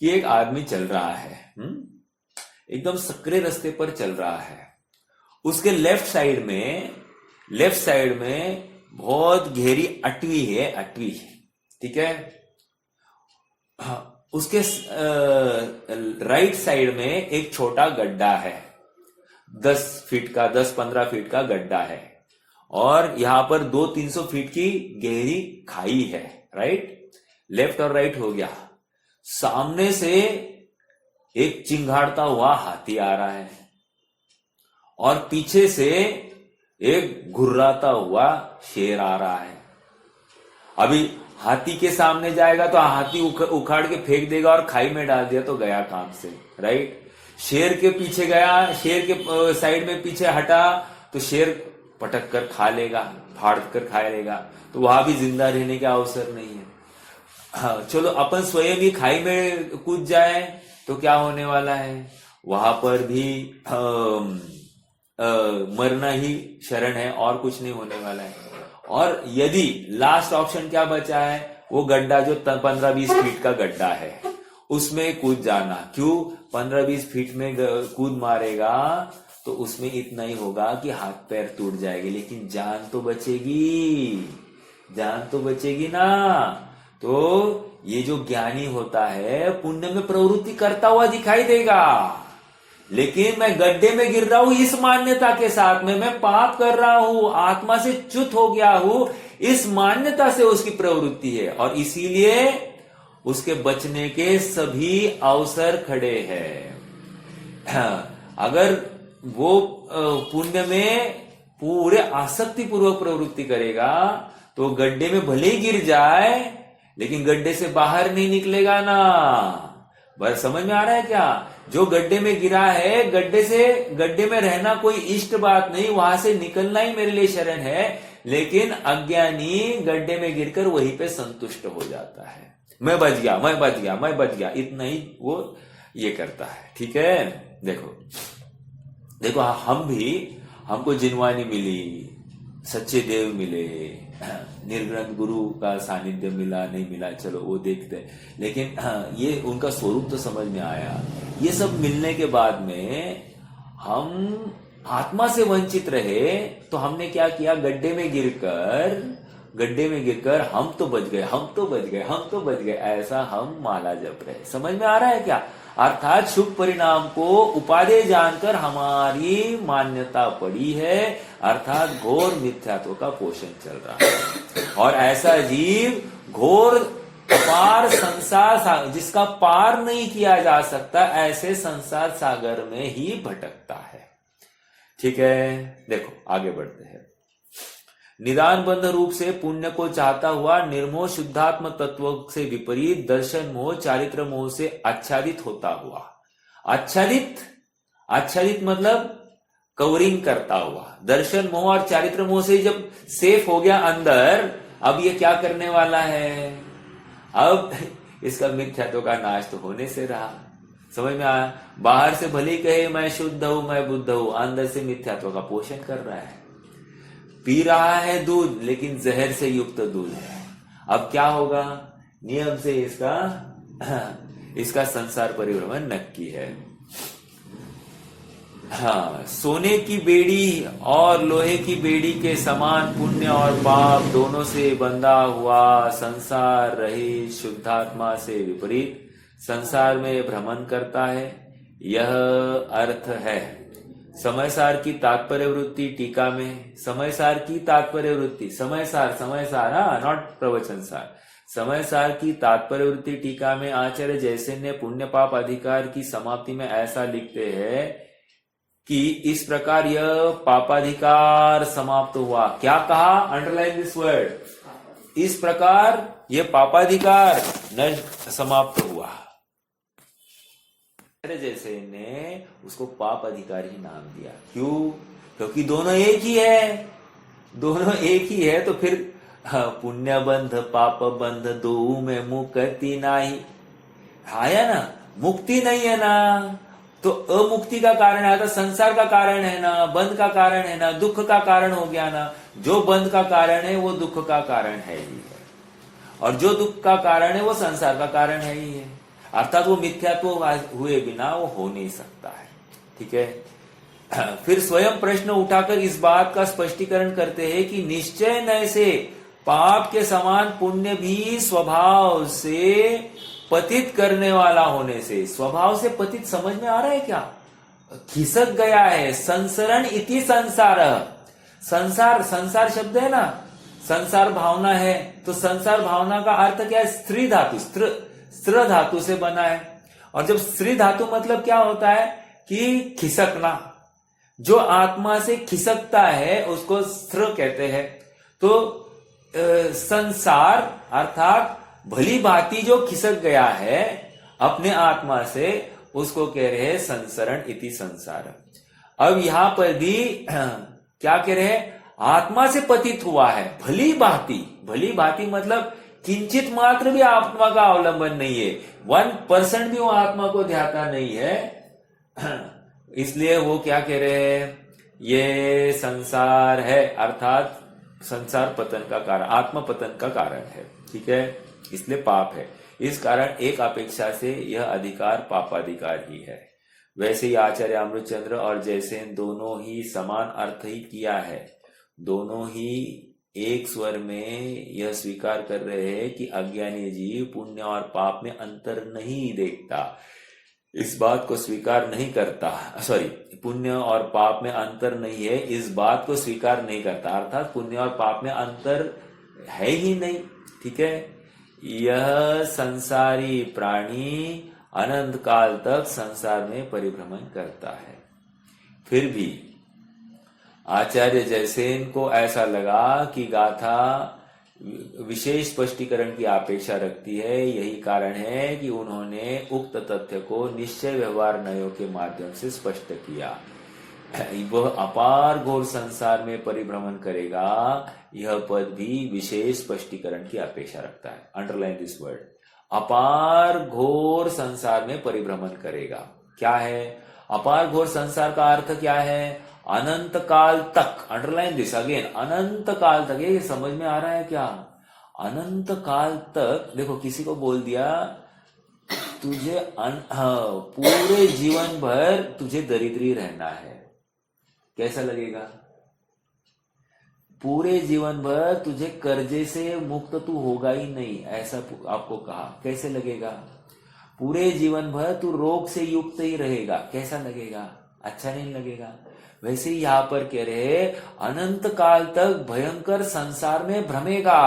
कि एक आदमी चल रहा है, एकदम सकरे रास्ते पर चल रहा है। उसके लेफ्ट साइड में बहुत गहरी अटवी है, अटवी, ठीक है। उसके राइट साइड में एक छोटा गड्ढा है, 10-15 फीट का गड्ढा है, और यहां पर 200-300 फीट की गहरी खाई है। राइट, लेफ्ट और राइट हो गया। सामने से एक चिंगाड़ता हुआ हाथी आ रहा है, और पीछे से एक घुर्राता हुआ शेर आ रहा है। अभी हाथी के सामने जाएगा तो हाथी उखाड़ के फेंक देगा, और खाई में डाल दिया तो गया काम से। राइट, शेर के पीछे गया, शेर के साइड में पीछे हटा तो शेर पटक कर खा लेगा, फाड़ कर खा लेगा, तो वहां भी जिंदा रहने का अवसर नहीं है। हाँ, चलो अपन स्वयं ही खाई में कूद जाए तो क्या होने वाला है? वहां पर भी मरना ही शरण है, और कुछ नहीं होने वाला है। और यदि लास्ट ऑप्शन क्या बचा है, वो गड्ढा जो 15-20 फीट का गड्ढा है, उसमें कूद जाना। क्यों? 15-20 फीट में कूद मारेगा तो उसमें इतना ही होगा कि हाथ पैर टूट जाएंगे, लेकिन जान तो बचेगी, जान तो बचेगी ना। तो ये जो ज्ञानी होता है पुण्य में प्रवृत्ति करता हुआ दिखाई देगा, लेकिन मैं गड्ढे में गिर रहा हूं इस मान्यता के साथ में, मैं पाप कर रहा हूं, आत्मा से च्युत हो गया हूं, इस मान्यता से उसकी प्रवृत्ति है, और इसीलिए उसके बचने के सभी अवसर खड़े हैं। अगर वो पुण्य में पूरे आसक्ति पूर्वक प्रवृत्ति करेगा तो गड्ढे में भले ही गिर जाए, लेकिन गड्ढे से बाहर नहीं निकलेगा ना। बस समझ में आ रहा है क्या? जो गड्ढे में गिरा है, गड्ढे में रहना कोई इष्ट बात नहीं, वहां से निकलना ही मेरे लिए शरण है, लेकिन अज्ञानी गड्ढे में गिरकर वहीं पे संतुष्ट हो जाता है। मैं बच गया, मैं बच गया, मैं बच गया, इतना ही वो ये करता है। ठीक है, देखो देखो हमको जिनवानी मिली, सच्चे देव मिले, निर्ग्रंथ गुरु का सानिध्य मिला नहीं मिला, चलो वो देखते हैं, लेकिन ये उनका स्वरूप तो समझ में आया। ये सब मिलने के बाद में हम आत्मा से वंचित रहे तो हमने क्या किया? गड्ढे में गिरकर हम तो बच गए, हम तो बच गए, हम तो बच गए, ऐसा हम माला जप रहे। समझ में आ रहा है क्या? अर्थात शुभ परिणाम को उपादेय जानकर हमारी मान्यता पड़ी है, अर्थात घोर मिथ्यात्व का पोषण चल रहा है। और ऐसा जीव घोर पार संसार, जिसका पार नहीं किया जा सकता, ऐसे संसार सागर में ही भटकता है। ठीक है, देखो आगे बढ़ते हैं। निदान बंध रूप से पुण्य को चाहता हुआ निर्मोह शुद्धात्म तत्व से विपरीत दर्शन मोह चारित्र मोह से आच्छादित होता हुआ, आच्छादित मतलब कवरिंग करता हुआ, दर्शन मोह और चारित्र मोह से जब सेफ हो गया अंदर, अब ये क्या करने वाला है? अब इसका मिथ्यात्व का नाश तो होने से रहा। समझ में आया? बाहर से भले ही कहे मैं शुद्ध हूं, मैं बुद्ध हूं, अंदर से मिथ्यात्व का पोषण कर रहा है। पी रहा है दूध, लेकिन जहर से युक्त दूध है। अब क्या होगा? नियम से इसका संसार परिभ्रमण नक्की है। हाँ, सोने की बेड़ी और लोहे की बेड़ी के समान पुण्य और पाप दोनों से बंधा हुआ संसार रहित शुद्धात्मा से विपरीत संसार में भ्रमण करता है। यह अर्थ है। समयसार की तात्पर्य वृत्ति टीका में, समयसार की तात्पर्य वृत्ति, समयसार नॉट प्रवचन सार, समयसार की तात्पर्य वृत्ति टीका में आचार्य जैसे ने पुण्य पाप अधिकार की समाप्ति में ऐसा लिखते हैं कि इस प्रकार यह पापाधिकार समाप्त हुआ। क्या कहा? अंडरलाइन दिस वर्ड, इस प्रकार यह पापाधिकार नष्ट समाप्त हुआ। जैसे ने उसको पाप अधिकारी ही नाम दिया। क्यों? क्योंकि दोनों एक ही है, दोनों एक ही है। तो फिर पुण्य बंध पाप बंध दो में मुक्ति नहीं, आया ना, मुक्ति नहीं है ना, तो अमुक्ति का कारण है, तो संसार का कारण है ना, बंध का कारण है ना, दुख का कारण हो गया ना। जो बंध का कारण है वो दुख का कारण है ही है, और जो दुख का कारण है वो संसार का कारण है ही है। अर्थात वो मिथ्यात्व हुए बिना वो हो नहीं सकता है। ठीक है, फिर स्वयं प्रश्न उठाकर इस बात का स्पष्टीकरण करते हैं कि निश्चय नय से पाप के समान पुण्य भी स्वभाव से पतित करने वाला होने से, स्वभाव से पतित समझ में आ रहा है क्या? खिसक गया है। संसरण इति संसार, संसार शब्द है ना, संसार भावना है, तो संसार भावना का अर्थ क्या है? स्त्री धातु, स्त्र धातु से बना है। और जब स्त्री धातु मतलब क्या होता है कि खिसकना, जो आत्मा से खिसकता है उसको स्त्र कहते हैं। तो संसार अर्थात भली भांति जो खिसक गया है अपने आत्मा से, उसको कह रहे हैं संसरण इति संसार। अब यहां पर भी क्या कह रहे हैं? आत्मा से पतित हुआ है भली भांति मतलब किंचित मात्र भी आत्मा का अवलंबन नहीं है, 1% भी वो आत्मा को ध्याता नहीं है। इसलिए वो क्या कह रहे हैं? ये संसार है, अर्थात संसार पतन का कारण, आत्मा पतन का कारण है। ठीक है, इसलिए पाप है। इस कारण एक अपेक्षा से यह अधिकार पापाधिकार ही है। वैसे ही आचार्य अमृतचंद्र और जयसेन दोनों ही समान अर्थ ही किया है। दोनों ही एक स्वर में यह स्वीकार कर रहे हैं कि अज्ञानी जीव पुण्य और पाप में अंतर नहीं देखता, इस बात को स्वीकार नहीं करता। पुण्य और पाप में अंतर नहीं है, इस बात को स्वीकार नहीं करता, अर्थात पुण्य और पाप में अंतर है ही नहीं। ठीक है, यह संसारी प्राणी अनंत काल तक संसार में परिभ्रमण करता है। फिर भी आचार्य जयसेन को ऐसा लगा कि गाथा विशेष स्पष्टीकरण की अपेक्षा रखती है। यही कारण है कि उन्होंने उक्त तथ्य को निश्चय व्यवहार नयों के माध्यम से स्पष्ट किया। वह अपार घोर संसार में परिभ्रमण करेगा, यह पद भी विशेष स्पष्टीकरण की अपेक्षा रखता है। अंडरलाइन दिस वर्ड, अपार घोर संसार में परिभ्रमण करेगा। क्या है अपार घोर संसार का अर्थ? क्या है? अनंत काल तक। अंडरलाइन दिस अगेन, अनंत काल तक। ये समझ में आ रहा है क्या? अनंत काल तक। देखो, किसी को बोल दिया तुझे पूरे जीवन भर तुझे दरिद्री रहना है, कैसा लगेगा? पूरे जीवन भर तुझे कर्जे से मुक्त तू होगा ही नहीं, ऐसा आपको कहा, कैसे लगेगा? पूरे जीवन भर तू रोग से युक्त ही रहेगा, कैसा लगेगा? अच्छा नहीं लगेगा। वैसे ही यहां पर कह रहे अनंत काल तक भयंकर संसार में भ्रमेगा।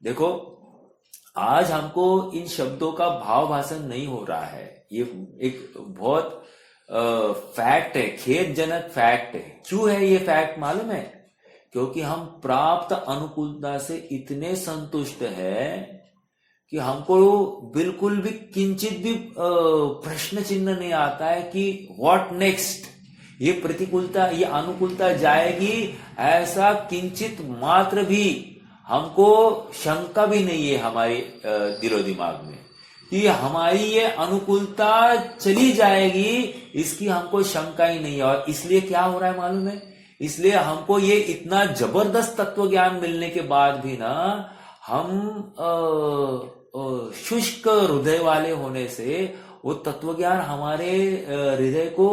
देखो, आज हमको इन शब्दों का भाव भाषण नहीं हो रहा है, ये एक बहुत फैक्ट है, खेदजनक फैक्ट है। क्यों है ये फैक्ट मालूम है? क्योंकि हम प्राप्त अनुकूलता से इतने संतुष्ट है कि हमको बिल्कुल भी किंचित भी प्रश्न चिन्ह नहीं आता है कि व्हाट नेक्स्ट, ये प्रतिकूलता, ये अनुकूलता जाएगी, ऐसा किंचित मात्र भी हमको शंका भी नहीं है हमारे दिलो दिमाग में कि हमारी ये अनुकूलता चली जाएगी, इसकी हमको शंका ही नहीं है। और इसलिए क्या हो रहा है मालूम है? इसलिए हमको ये इतना जबरदस्त तत्व ज्ञान मिलने के बाद भी ना हम शुष्क हृदय वाले होने से वो तत्व ज्ञान हमारे हृदय को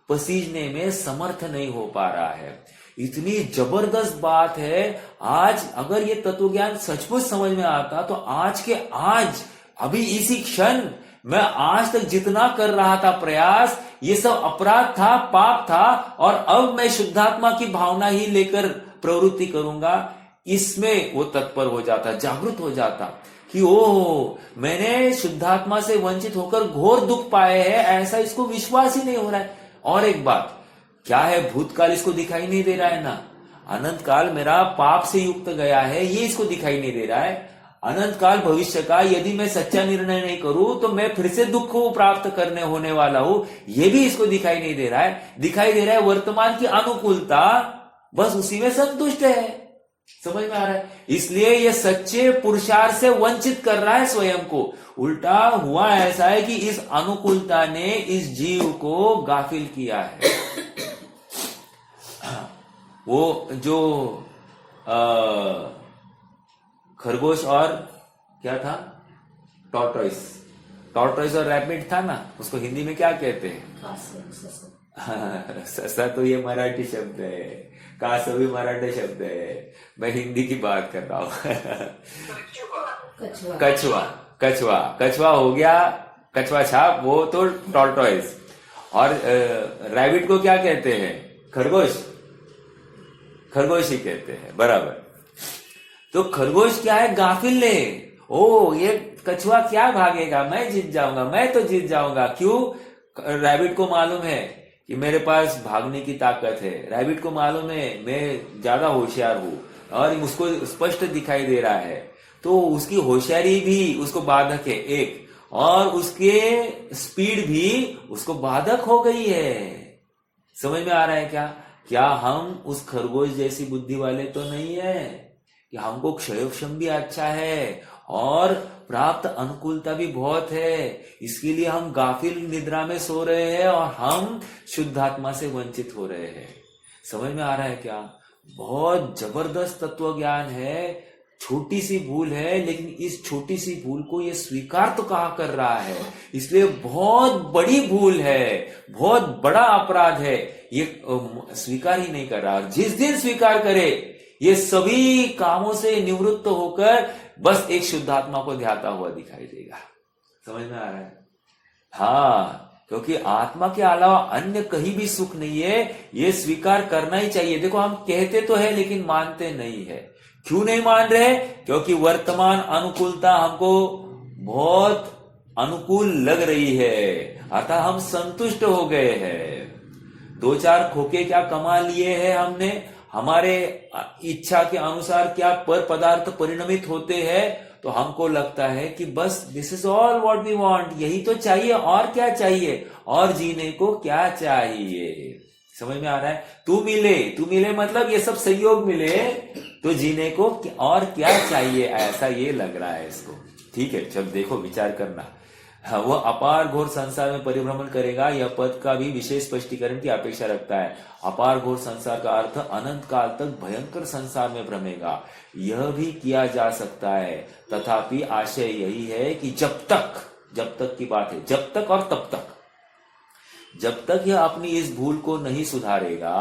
पसीजने में समर्थ नहीं हो पा रहा है। इतनी जबरदस्त बात है। आज अगर ये तत्व ज्ञान सचमुच समझ में आता तो आज के आज, अभी इसी क्षण, मैं आज तक जितना कर रहा था प्रयास, ये सब अपराध था, पाप था, और अब मैं शुद्धात्मा की भावना ही लेकर प्रवृत्ति करूंगा, इसमें वो तत्पर हो जाता, जागृत हो जाता कि ओह, मैंने शुद्धात्मा से वंचित होकर घोर दुख पाए हैं, ऐसा इसको विश्वास ही नहीं हो रहा है। और एक बात क्या है, भूतकाल इसको दिखाई नहीं दे रहा है ना, अनंत काल मेरा पाप से युक्त गया है, ये इसको दिखाई नहीं दे रहा है। अनंत काल भविष्य का यदि मैं सच्चा निर्णय नहीं करूं तो मैं फिर से दुख को प्राप्त करने होने वाला हूं, ये भी इसको दिखाई नहीं दे रहा है। दिखाई दे रहा है वर्तमान की अनुकूलता, बस उसी में संतुष्ट है। समझ में आ रहा है? इसलिए ये सच्चे पुरुषार्थ से वंचित कर रहा है स्वयं को। उल्टा हुआ ऐसा है कि इस अनुकूलता ने इस जीव को गाफिल किया है। वो जो खरगोश और क्या था, टॉर्टॉइस और रैबिट था ना, उसको हिंदी में क्या कहते हैं? ससा तो ये मराठी शब्द है, कासव भी मराठी शब्द है, मैं हिंदी की बात कर रहा हूं। कछुआ हो गया, कछुआ छाप, वो तो टॉर्टॉइस। और रैबिट को क्या कहते हैं? खरगोश ही कहते हैं, बराबर। तो खरगोश क्या है? गाफिल है। ओ, ये कछुआ क्या भागेगा, मैं जीत जाऊंगा, मैं तो जीत जाऊंगा। क्यों? रैबिट को मालूम है कि मेरे पास भागने की ताकत है, रैबिट को मालूम है मैं ज्यादा होशियार हूं, और उसको स्पष्ट दिखाई दे रहा है, तो उसकी होशियारी भी उसको बाधक है एक, और उसके स्पीड भी उसको बाधक हो गई है। समझ में आ रहा है क्या हम उस खरगोश जैसी बुद्धि वाले तो नहीं है कि हमको क्षयोक्षम भी अच्छा है और प्राप्त अनुकूलता भी बहुत है, इसके लिए हम गाफिल निद्रा में सो रहे हैं और हम शुद्धात्मा से वंचित हो रहे हैं। समझ में आ रहा है क्या? बहुत जबरदस्त तत्व ज्ञान है। छोटी सी भूल है, लेकिन इस छोटी सी भूल को ये स्वीकार तो कहाँ कर रहा है, इसलिए बहुत बड़ी भूल है, बहुत बड़ा अपराध है, ये स्वीकार ही नहीं कर रहा। जिस दिन स्वीकार करे, ये सभी कामों से निवृत्त होकर बस एक शुद्धात्मा को ध्याता हुआ दिखाई देगा। समझ में आ रहा है? हाँ, क्योंकि आत्मा के अलावा अन्य कहीं भी सुख नहीं है, ये स्वीकार करना ही चाहिए। देखो, हम कहते तो है लेकिन मानते नहीं है। क्यों नहीं मान रहे? क्योंकि वर्तमान अनुकूलता हमको बहुत अनुकूल लग रही है, अतः हम संतुष्ट हो गए हैं। 2-4 खोखे क्या कमा लिए हैं हमने, हमारे इच्छा के अनुसार क्या पर पदार्थ परिणमित होते हैं, तो हमको लगता है कि बस this is all what we want, यही तो चाहिए, और क्या चाहिए, और जीने को क्या चाहिए। समझ में आ रहा है? तू मिले मतलब ये सब सहयोग मिले तो जीने को और क्या चाहिए, ऐसा ये लग रहा है इसको। ठीक है, चल देखो, विचार करना। हाँ, वह अपार घोर संसार में परिभ्रमण करेगा, यह पद का भी विशेष स्पष्टीकरण की अपेक्षा रखता है। अपार घोर संसार का अर्थ अनंत काल तक भयंकर संसार में भ्रमेगा, यह भी किया जा सकता है। तथापि आशय यही है कि जब तक की बात है, जब तक और तब तक, जब तक यह अपनी इस भूल को नहीं सुधारेगा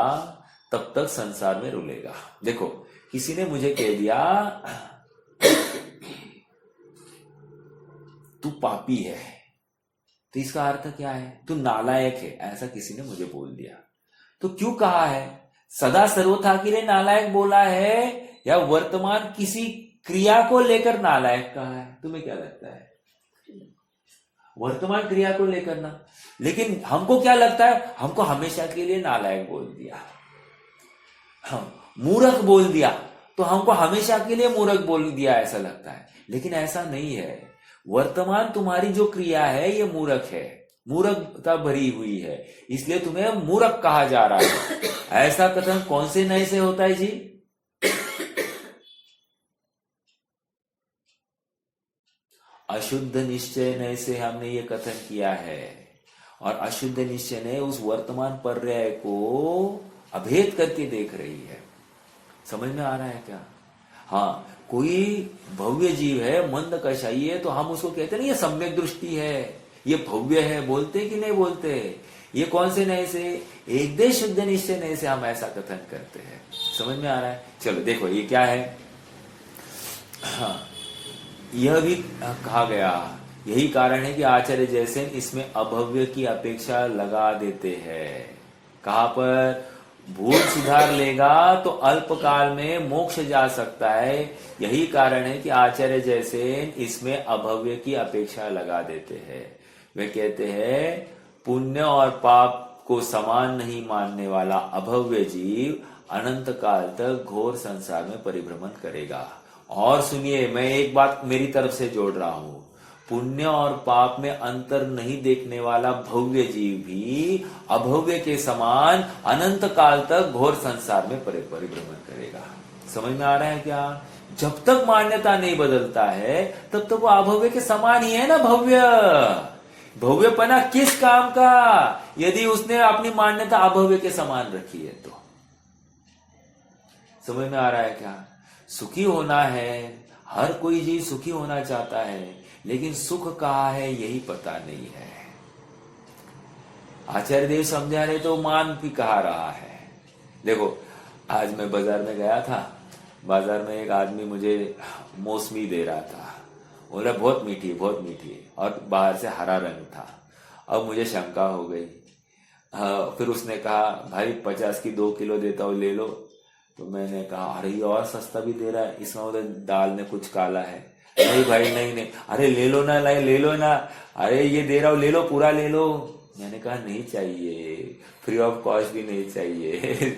तब तक संसार में रुलेगा। देखो, किसी ने मुझे कह दिया तू पापी है, तो इसका अर्थ क्या है? तू नालायक है, ऐसा किसी ने मुझे बोल दिया। तो क्यों कहा है? सदा सर्वथा के लिए नालायक बोला है, या वर्तमान किसी क्रिया को लेकर नालायक कहा है? तुम्हें क्या लगता है? वर्तमान क्रिया को लेकर ना, लेकिन हमको क्या लगता है? हमको हमेशा के लिए नालायक बोल दिया, मूर्ख बोल दिया, तो हमको हमेशा के लिए मूर्ख बोल दिया ऐसा लगता है। लेकिन ऐसा नहीं है। वर्तमान तुम्हारी जो क्रिया है ये मूर्ख है, मूर्खता भरी हुई है, इसलिए तुम्हें मूर्ख कहा जा रहा है। ऐसा कथन कौन से नए से होता है जी? अशुद्ध निश्चय नय से हमने ये कथन किया है, और अशुद्ध निश्चय ने उस वर्तमान पर्याय को अभेद करके देख रही है। समझ में आ रहा है क्या? हाँ, कोई भव्य जीव है, मंद कषाई है, तो हम उसको कहते नहीं ये सम्यक दृष्टि है, ये भव्य है, बोलते कि नहीं बोलते? ये कौन से नए से? एक दे शुद्ध निश्चय नए से हम ऐसा कथन करते हैं। समझ में आ रहा है? चलो देखो, ये क्या है? हाँ, यह भी कहा गया, यही कारण है कि आचार्य जैसे इसमें अभव्य की अपेक्षा लगा देते हैं। कहां पर? भूल सुधार लेगा तो अल्पकाल में मोक्ष जा सकता है, यही कारण है कि आचार्य जैसे इसमें अभव्य की अपेक्षा लगा देते हैं। वे कहते हैं पुण्य और पाप को समान नहीं मानने वाला अभव्य जीव अनंत काल तक घोर संसार में परिभ्रमण करेगा। और सुनिए, मैं एक बात मेरी तरफ से जोड़ रहा हूं, पुण्य और पाप में अंतर नहीं देखने वाला भव्य जीव भी अभव्य के समान अनंत काल तक घोर संसार में परिभ्रमण करेगा। समझ में आ रहा है क्या? जब तक मान्यता नहीं बदलता है तब तक वो अभव्य के समान ही है ना। भव्यपना किस काम का, यदि उसने अपनी मान्यता अभव्य के समान रखी है तो। समझ में आ रहा है क्या? सुखी होना है, हर कोई जीव सुखी होना चाहता है, लेकिन सुख कहाँ है यही पता नहीं है। आचार्य देव समझा रहे तो मान भी कहा रहा है। देखो, आज मैं बाजार में गया था, बाजार में एक आदमी मुझे मौसमी दे रहा था, बोला बहुत मीठी बहुत मीठी, और बाहर से हरा रंग था। अब मुझे शंका हो गई। फिर उसने कहा भाई 50 की 2 किलो देता हूँ, ले लो। तो मैंने कहा अरे ये और सस्ता भी दे रहा है, इसमें उधर दाल में कुछ काला है। नहीं भाई नहीं, अरे ले लो ना, ले लो ना, अरे ये दे रहा हूँ, ले लो, पूरा ले लो। मैंने कहा नहीं चाहिए, फ्री ऑफ कॉस्ट भी नहीं चाहिए।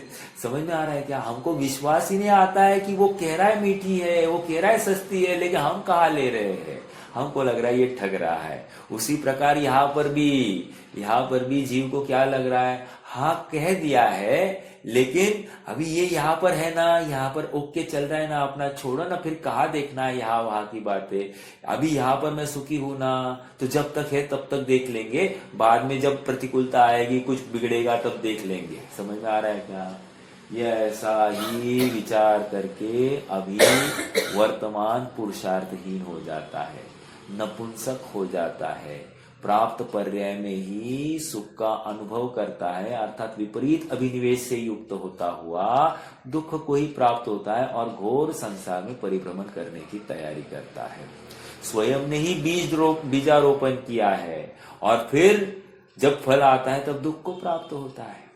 समझ में आ रहा है क्या? हमको विश्वास ही नहीं आता है कि वो कह रहा है मीठी है, वो कह रहा है सस्ती है, लेकिन हम कहाँ ले रहे हैं? हमको लग रहा है ये ठग रहा है। उसी प्रकार यहाँ पर भी जीव को क्या लग रहा है? हाँ कह दिया है, लेकिन अभी ये यहाँ पर है ना, यहाँ पर ओके चल रहा है ना, अपना छोड़ो ना, फिर कहाँ देखना है यहाँ वहां की बातें। अभी यहाँ पर मैं सुखी हूं ना, तो जब तक है तब तक देख लेंगे, बाद में जब प्रतिकूलता आएगी, कुछ बिगड़ेगा तब देख लेंगे। समझ में आ रहा है क्या? ये ऐसा ही विचार करके अभी वर्तमान पुरुषार्थहीन हो जाता है, नपुंसक हो जाता है, प्राप्त पर्याय में ही सुख का अनुभव करता है, अर्थात विपरीत अभिनिवेश से युक्त होता हुआ दुख को ही प्राप्त होता है और घोर संसार में परिभ्रमण करने की तैयारी करता है। स्वयं ने ही बीजारोपण किया है और फिर जब फल आता है तब दुख को प्राप्त होता है,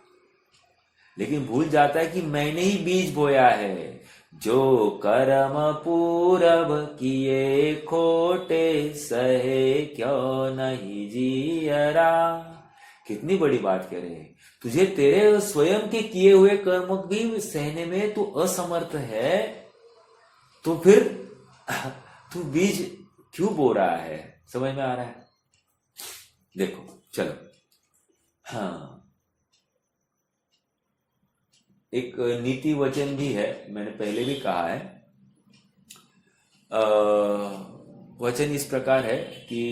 लेकिन भूल जाता है कि मैंने ही बीज बोया है। जो कर्म पूरब किए खोटे, सहे क्यों नहीं जियरा। कितनी बड़ी बात कह रहे हैं, तुझे तेरे स्वयं के किए हुए कर्म भी सहने में तू असमर्थ है, तो फिर तू बीज क्यों बो रहा है। समझ में आ रहा है? देखो चलो, हाँ, एक नीति वचन भी है, मैंने पहले भी कहा है। वचन इस प्रकार है कि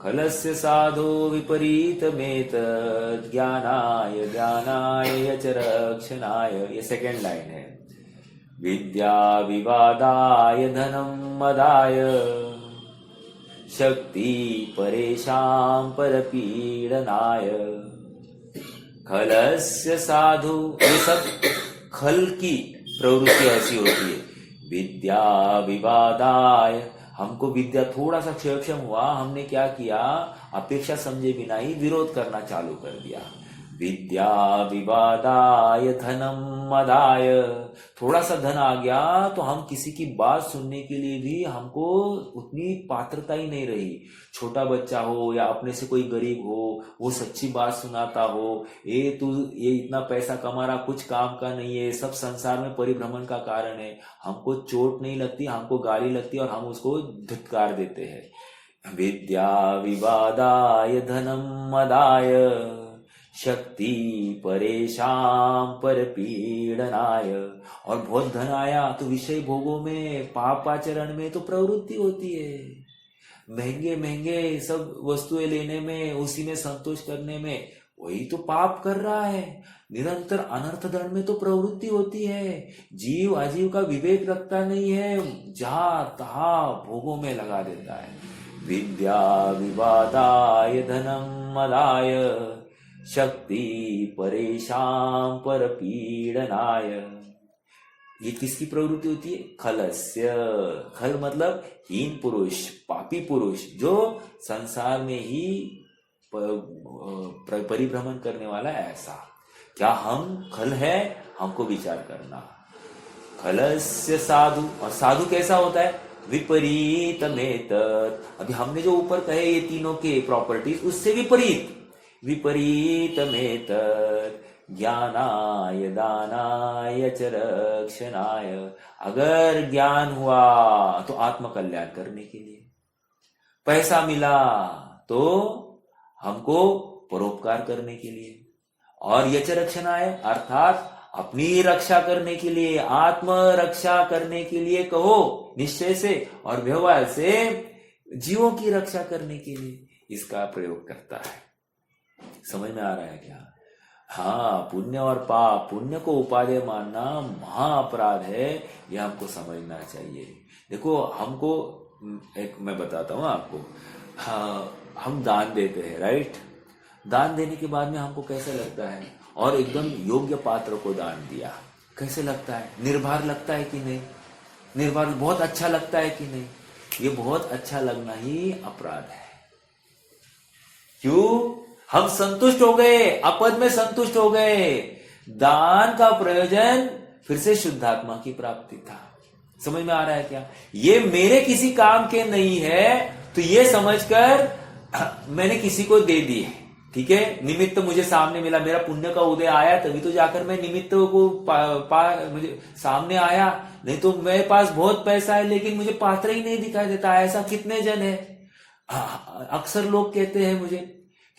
खलस्य साधो विपरीत मेत ज्ञानाय ज्ञानाय च रक्षणाय, ये सेकेंड लाइन है। विद्या विवादाय धनम मदाय, शक्ति परेशान परपीडनाय। खलस्य साधु, ये सब खल की प्रवृत्ति ऐसी होती है। विद्या विवादाय, हमको विद्या थोड़ा सा क्षयक्षम हुआ, हमने क्या किया, अपेक्षा समझे बिना ही विरोध करना चालू कर दिया। विद्या विवादाय धनम मदाय, थोड़ा सा धन आ गया तो हम किसी की बात सुनने के लिए भी हमको उतनी पात्रता ही नहीं रही। छोटा बच्चा हो या अपने से कोई गरीब हो, वो सच्ची बात सुनाता हो, ये इतना पैसा कमा रहा, कुछ काम का नहीं है, सब संसार में परिभ्रमण का कारण है, हमको चोट नहीं लगती, हमको गाली लगती और हम उसको धिक्कार देते हैं। विद्या विवादाय धनम मदाय, शक्ति परेशान पर पीड़नाय। और बहुत धन आया तो विषय भोगों में, पापाचरण में तो प्रवृत्ति होती है, महंगे महंगे सब वस्तुएं लेने में, उसी में संतोष करने में, वही तो पाप कर रहा है। निरंतर अनर्थ दंड में तो प्रवृत्ति होती है। जीव अजीव का विवेक रखता नहीं है, जहां तहां भोगों में लगा देता है। विद्या विवादाय धनम मदाय, शक्ति परेशान पर पीड़नाय। ये किसकी प्रवृत्ति होती है? खलस्य। खल मतलब हीन पुरुष, पापी पुरुष, जो संसार में ही परिभ्रमण करने वाला है। ऐसा क्या हम खल है? हमको विचार करना। खलस्य साधु, और साधु कैसा होता है? विपरीत मेतत्। अभी हमने जो ऊपर कहे ये तीनों के प्रॉपर्टीज, उससे विपरीत। विपरीत मेतत् ज्ञानाय दानाय च रक्षणाय। अगर ज्ञान हुआ तो आत्म कल्याण करने के लिए, पैसा मिला तो हमको परोपकार करने के लिए, और यच रक्षणाय अर्थात अपनी रक्षा करने के लिए, आत्म रक्षा करने के लिए कहो निश्चय से, और व्यवहार से जीवों की रक्षा करने के लिए इसका प्रयोग करता है। समझ में आ रहा है क्या? हाँ, पुण्य और पाप, पुण्य को उपादेय मानना महाअपराध है, यह हमको समझना चाहिए। देखो, हमको एक मैं बताता हूँ आपको। हाँ, हम दान देते हैं, राइट? दान देने के बाद में हमको कैसा लगता है? और एकदम योग्य पात्र को दान दिया, कैसे लगता है? निर्भर लगता है कि नहीं? निर्भर बहुत अच्छा लगता है कि नहीं? ये बहुत अच्छा लगना ही अपराध है। क्यों? हम संतुष्ट हो गए, अपद में संतुष्ट हो गए। दान का प्रयोजन फिर से शुद्धात्मा की प्राप्ति था। समझ में आ रहा है क्या? ये मेरे किसी काम के नहीं है, तो ये समझकर मैंने किसी को दे दी है, ठीक है? निमित्त मुझे सामने मिला, मेरा पुण्य का उदय आया, तभी तो जाकर मैं निमित्त को मुझे सामने आया। नहीं तो मेरे पास बहुत पैसा है लेकिन मुझे पात्र ही नहीं दिखाई देता। ऐसा कितने जन है? अक्सर लोग कहते हैं मुझे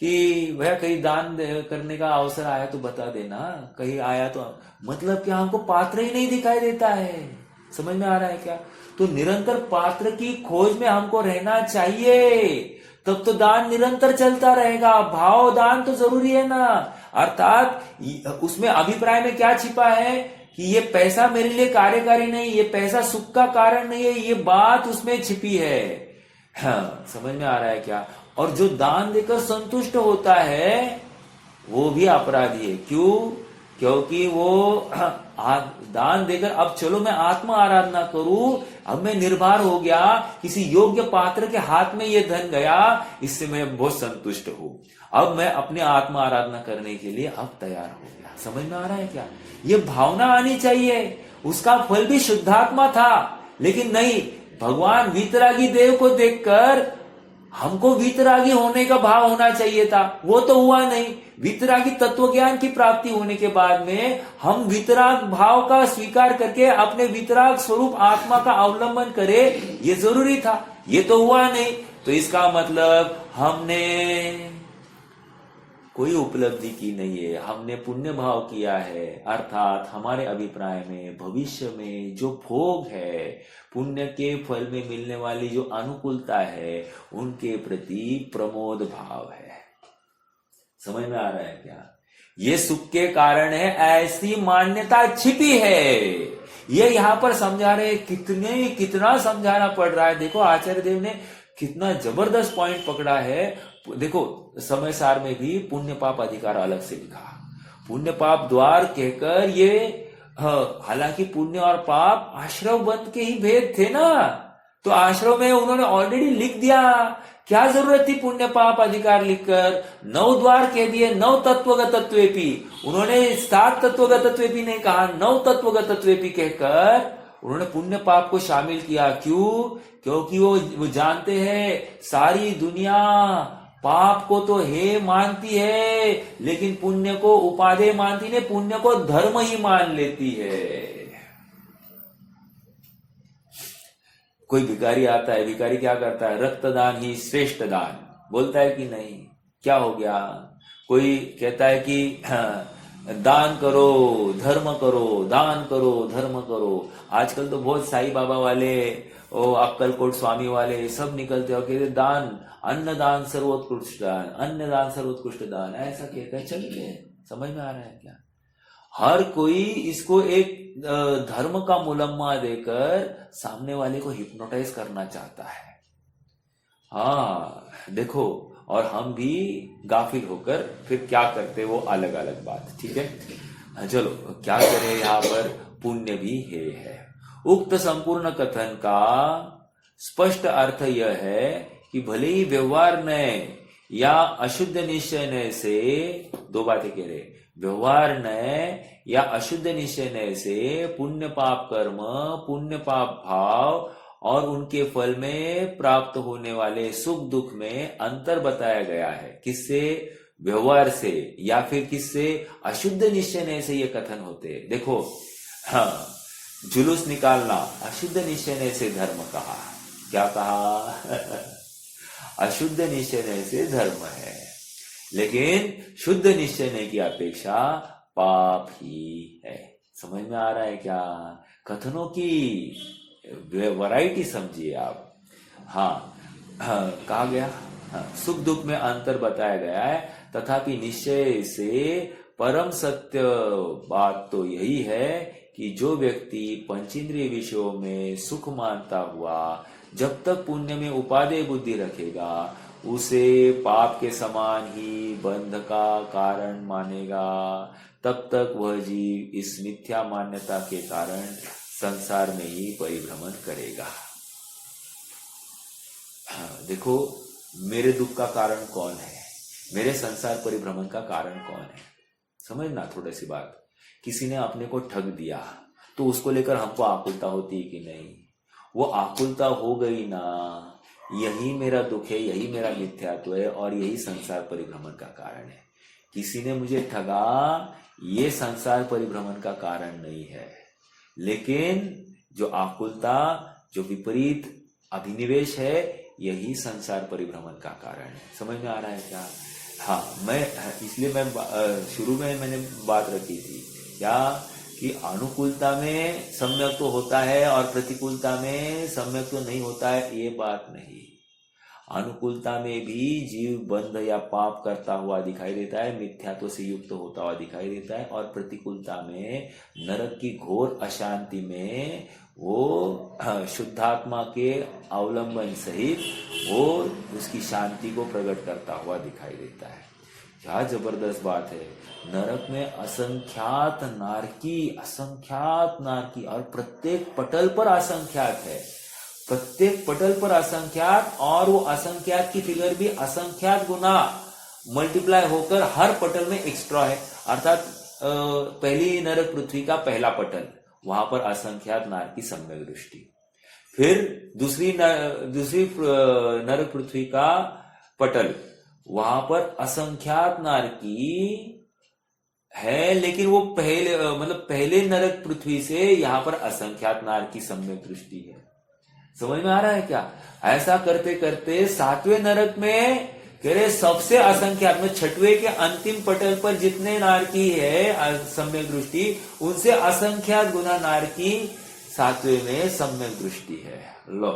कि भैया कहीं दान करने का अवसर आया तो बता देना, कहीं आया तो। मतलब क्या? हमको पात्र ही नहीं दिखाई देता है। समझ में आ रहा है क्या? तो निरंतर पात्र की खोज में हमको रहना चाहिए, तब तो दान निरंतर चलता रहेगा। भाव दान तो जरूरी है ना। अर्थात उसमें अभिप्राय में क्या छिपा है कि ये पैसा मेरे लिए कार्यकारी नहीं, ये पैसा सुख का कारण नहीं है, ये बात उसमें छिपी है। हाँ, समझ में आ रहा है क्या? और जो दान देकर संतुष्ट होता है वो भी अपराधी है। क्यों? क्योंकि वो दान देकर अब चलो मैं आत्मा आराधना करूं, अब मैं निर्भर हो गया, किसी योग्य पात्र के हाथ में ये धन गया, इससे मैं बहुत संतुष्ट हूं, अब मैं अपने आत्मा आराधना करने के लिए अब तैयार हो गया। समझ में आ रहा है क्या? ये भावना आनी चाहिए। उसका फल भी शुद्धात्मा था, लेकिन नहीं, भगवान वीतरागी देव को देखकर हमको वीतरागी होने का भाव होना चाहिए था, वो तो हुआ नहीं। वीतरागी तत्व ज्ञान की प्राप्ति होने के बाद में हम वीतराग भाव का स्वीकार करके अपने वीतराग स्वरूप आत्मा का अवलंबन करें, ये जरूरी था, ये तो हुआ नहीं। तो इसका मतलब हमने कोई उपलब्धि की नहीं है, हमने पुण्य भाव किया है। अर्थात हमारे अभिप्राय में भविष्य में जो भोग है, पुण्य के फल में मिलने वाली जो अनुकूलता है, उनके प्रति प्रमोद भाव है। समझ में आ रहा है क्या? ये सुख के कारण है, ऐसी मान्यता छिपी है। ये यहां पर समझा रहे, कितना समझाना पड़ रहा है। देखो आचार्य देव ने कितना जबरदस्त पॉइंट पकड़ा है। देखो समय सार में भी पुण्य पाप अधिकार अलग से लिखा, पुण्य पाप द्वार कहकर ये, हालांकि पुण्य और पाप आश्रव बंध के ही भेद थे ना, तो आश्रव में उन्होंने ऑलरेडी लिख दिया, क्या जरूरत थी पुण्य पाप अधिकार लिखकर? 9 द्वार कह दिए, 9 तत्वगतत्वेपि। उन्होंने 7 तत्वगतत्वेपि नहीं कहा, 9 तत्वगतत्वेपि कहकर उन्होंने पुण्य पाप को शामिल किया। क्यों? क्योंकि वो जानते हैं सारी दुनिया पाप को तो हे मानती है, लेकिन पुण्य को उपादेय मानती नहीं, पुण्य को धर्म ही मान लेती है। कोई भिखारी आता है, भिखारी क्या करता है? रक्तदान ही श्रेष्ठ दान बोलता है कि नहीं? क्या हो गया? कोई कहता है कि दान करो धर्म करो, दान करो धर्म करो। आजकल तो बहुत साईं बाबा वाले, अक्कलकोट स्वामी वाले सब निकलते हो, कहते दान, अन्न दान सर्वोत्कृष्ट दान, अन्न दान सर्वोत्कृष्ट दान, ऐसा कहते हैं। चलिए, समझ में आ रहा है क्या? हर कोई इसको एक धर्म का मुलम्मा देकर सामने वाले को हिप्नोटाइज करना चाहता है। हाँ देखो, और हम भी गाफिल होकर फिर क्या करते, वो अलग अलग बात। ठीक है, चलो क्या करें, यहाँ पर पुण्य भी है। उक्त संपूर्ण कथन का स्पष्ट अर्थ यह है कि भले ही व्यवहार नय या अशुद्ध निश्चय से, 2 बातें कह रहे, व्यवहार नय या अशुद्ध निश्चय से पुण्य पाप कर्म, पुण्य पाप भाव और उनके फल में प्राप्त होने वाले सुख दुख में अंतर बताया गया है। किससे? व्यवहार से, या फिर किससे? अशुद्ध निश्चय से ये कथन होते। देखो, हाँ, जुलूस निकालना अशुद्ध निश्चय से धर्म कहा। क्या कहा? अशुद्ध निश्चय से धर्म है, लेकिन शुद्ध निश्चय की अपेक्षा पाप ही है। समझ में आ रहा है क्या? कथनों की वैरायटी समझिए आप। हाँ, कहा गया, सुख दुख में अंतर बताया गया है, तथापि निश्चय से परम सत्य बात तो यही है कि जो व्यक्ति पंचेंद्रिय विषयों में सुख मानता हुआ जब तक पुण्य में उपादेय बुद्धि रखेगा, उसे पाप के समान ही बंध का कारण मानेगा, तब तक वह जीव इस मिथ्या मान्यता के कारण संसार में ही परिभ्रमण करेगा। देखो, मेरे दुख का कारण कौन है? मेरे संसार परिभ्रमण का कारण कौन है? समझना थोड़ी सी बात। किसी ने अपने को ठग दिया तो उसको लेकर हमको आकुलता होती है कि नहीं? वो आकुलता हो गई ना, यही मेरा दुख है, यही मेरा मिथ्यात्व है और यही संसार परिभ्रमण का कारण है। किसी ने मुझे ठगा, ये संसार परिभ्रमण का कारण नहीं है, लेकिन जो आकुलता, जो विपरीत अभिनिवेश है, यही संसार परिभ्रमण का कारण है। समझ में आ रहा है क्या? हाँ, इसलिए मैं शुरू में मैंने बात रखी थी क्या, कि अनुकूलता में सम्यक तो होता है और प्रतिकूलता में सम्यक तो नहीं होता है, ये बात नहीं। अनुकूलता में भी जीव बंध या पाप करता हुआ दिखाई देता है, मिथ्यात्व से युक्त होता हुआ दिखाई देता है, और प्रतिकूलता में नरक की घोर अशांति में वो शुद्धात्मा के अवलंबन सहित वो उसकी शांति को प्रकट करता हुआ दिखाई देता है। क्या जबरदस्त बात है। नरक में असंख्यात नारकी और प्रत्येक पटल पर असंख्यात है, प्रत्येक पटल पर असंख्यात, और वो असंख्यात की फिगर भी असंख्यात गुना मल्टीप्लाई होकर हर पटल में एक्स्ट्रा है। अर्थात पहली नरक पृथ्वी का पहला पटल, वहां पर असंख्यात नारकी सम्यक दृष्टि। फिर दूसरी नरक पृथ्वी का पटल, वहां पर असंख्यात नारकी है, लेकिन वो पहले नरक पृथ्वी से यहां पर असंख्यात नारकी सम्यक दृष्टि है। समझ में आ रहा है क्या? ऐसा करते करते सातवें नरक में कह रहे सबसे असंख्यात में छठवें के अंतिम पटल पर जितने नारकी है सम्यक दृष्टि, उनसे असंख्यात गुना नारकी सातवें में सम्यक दृष्टि है। लो,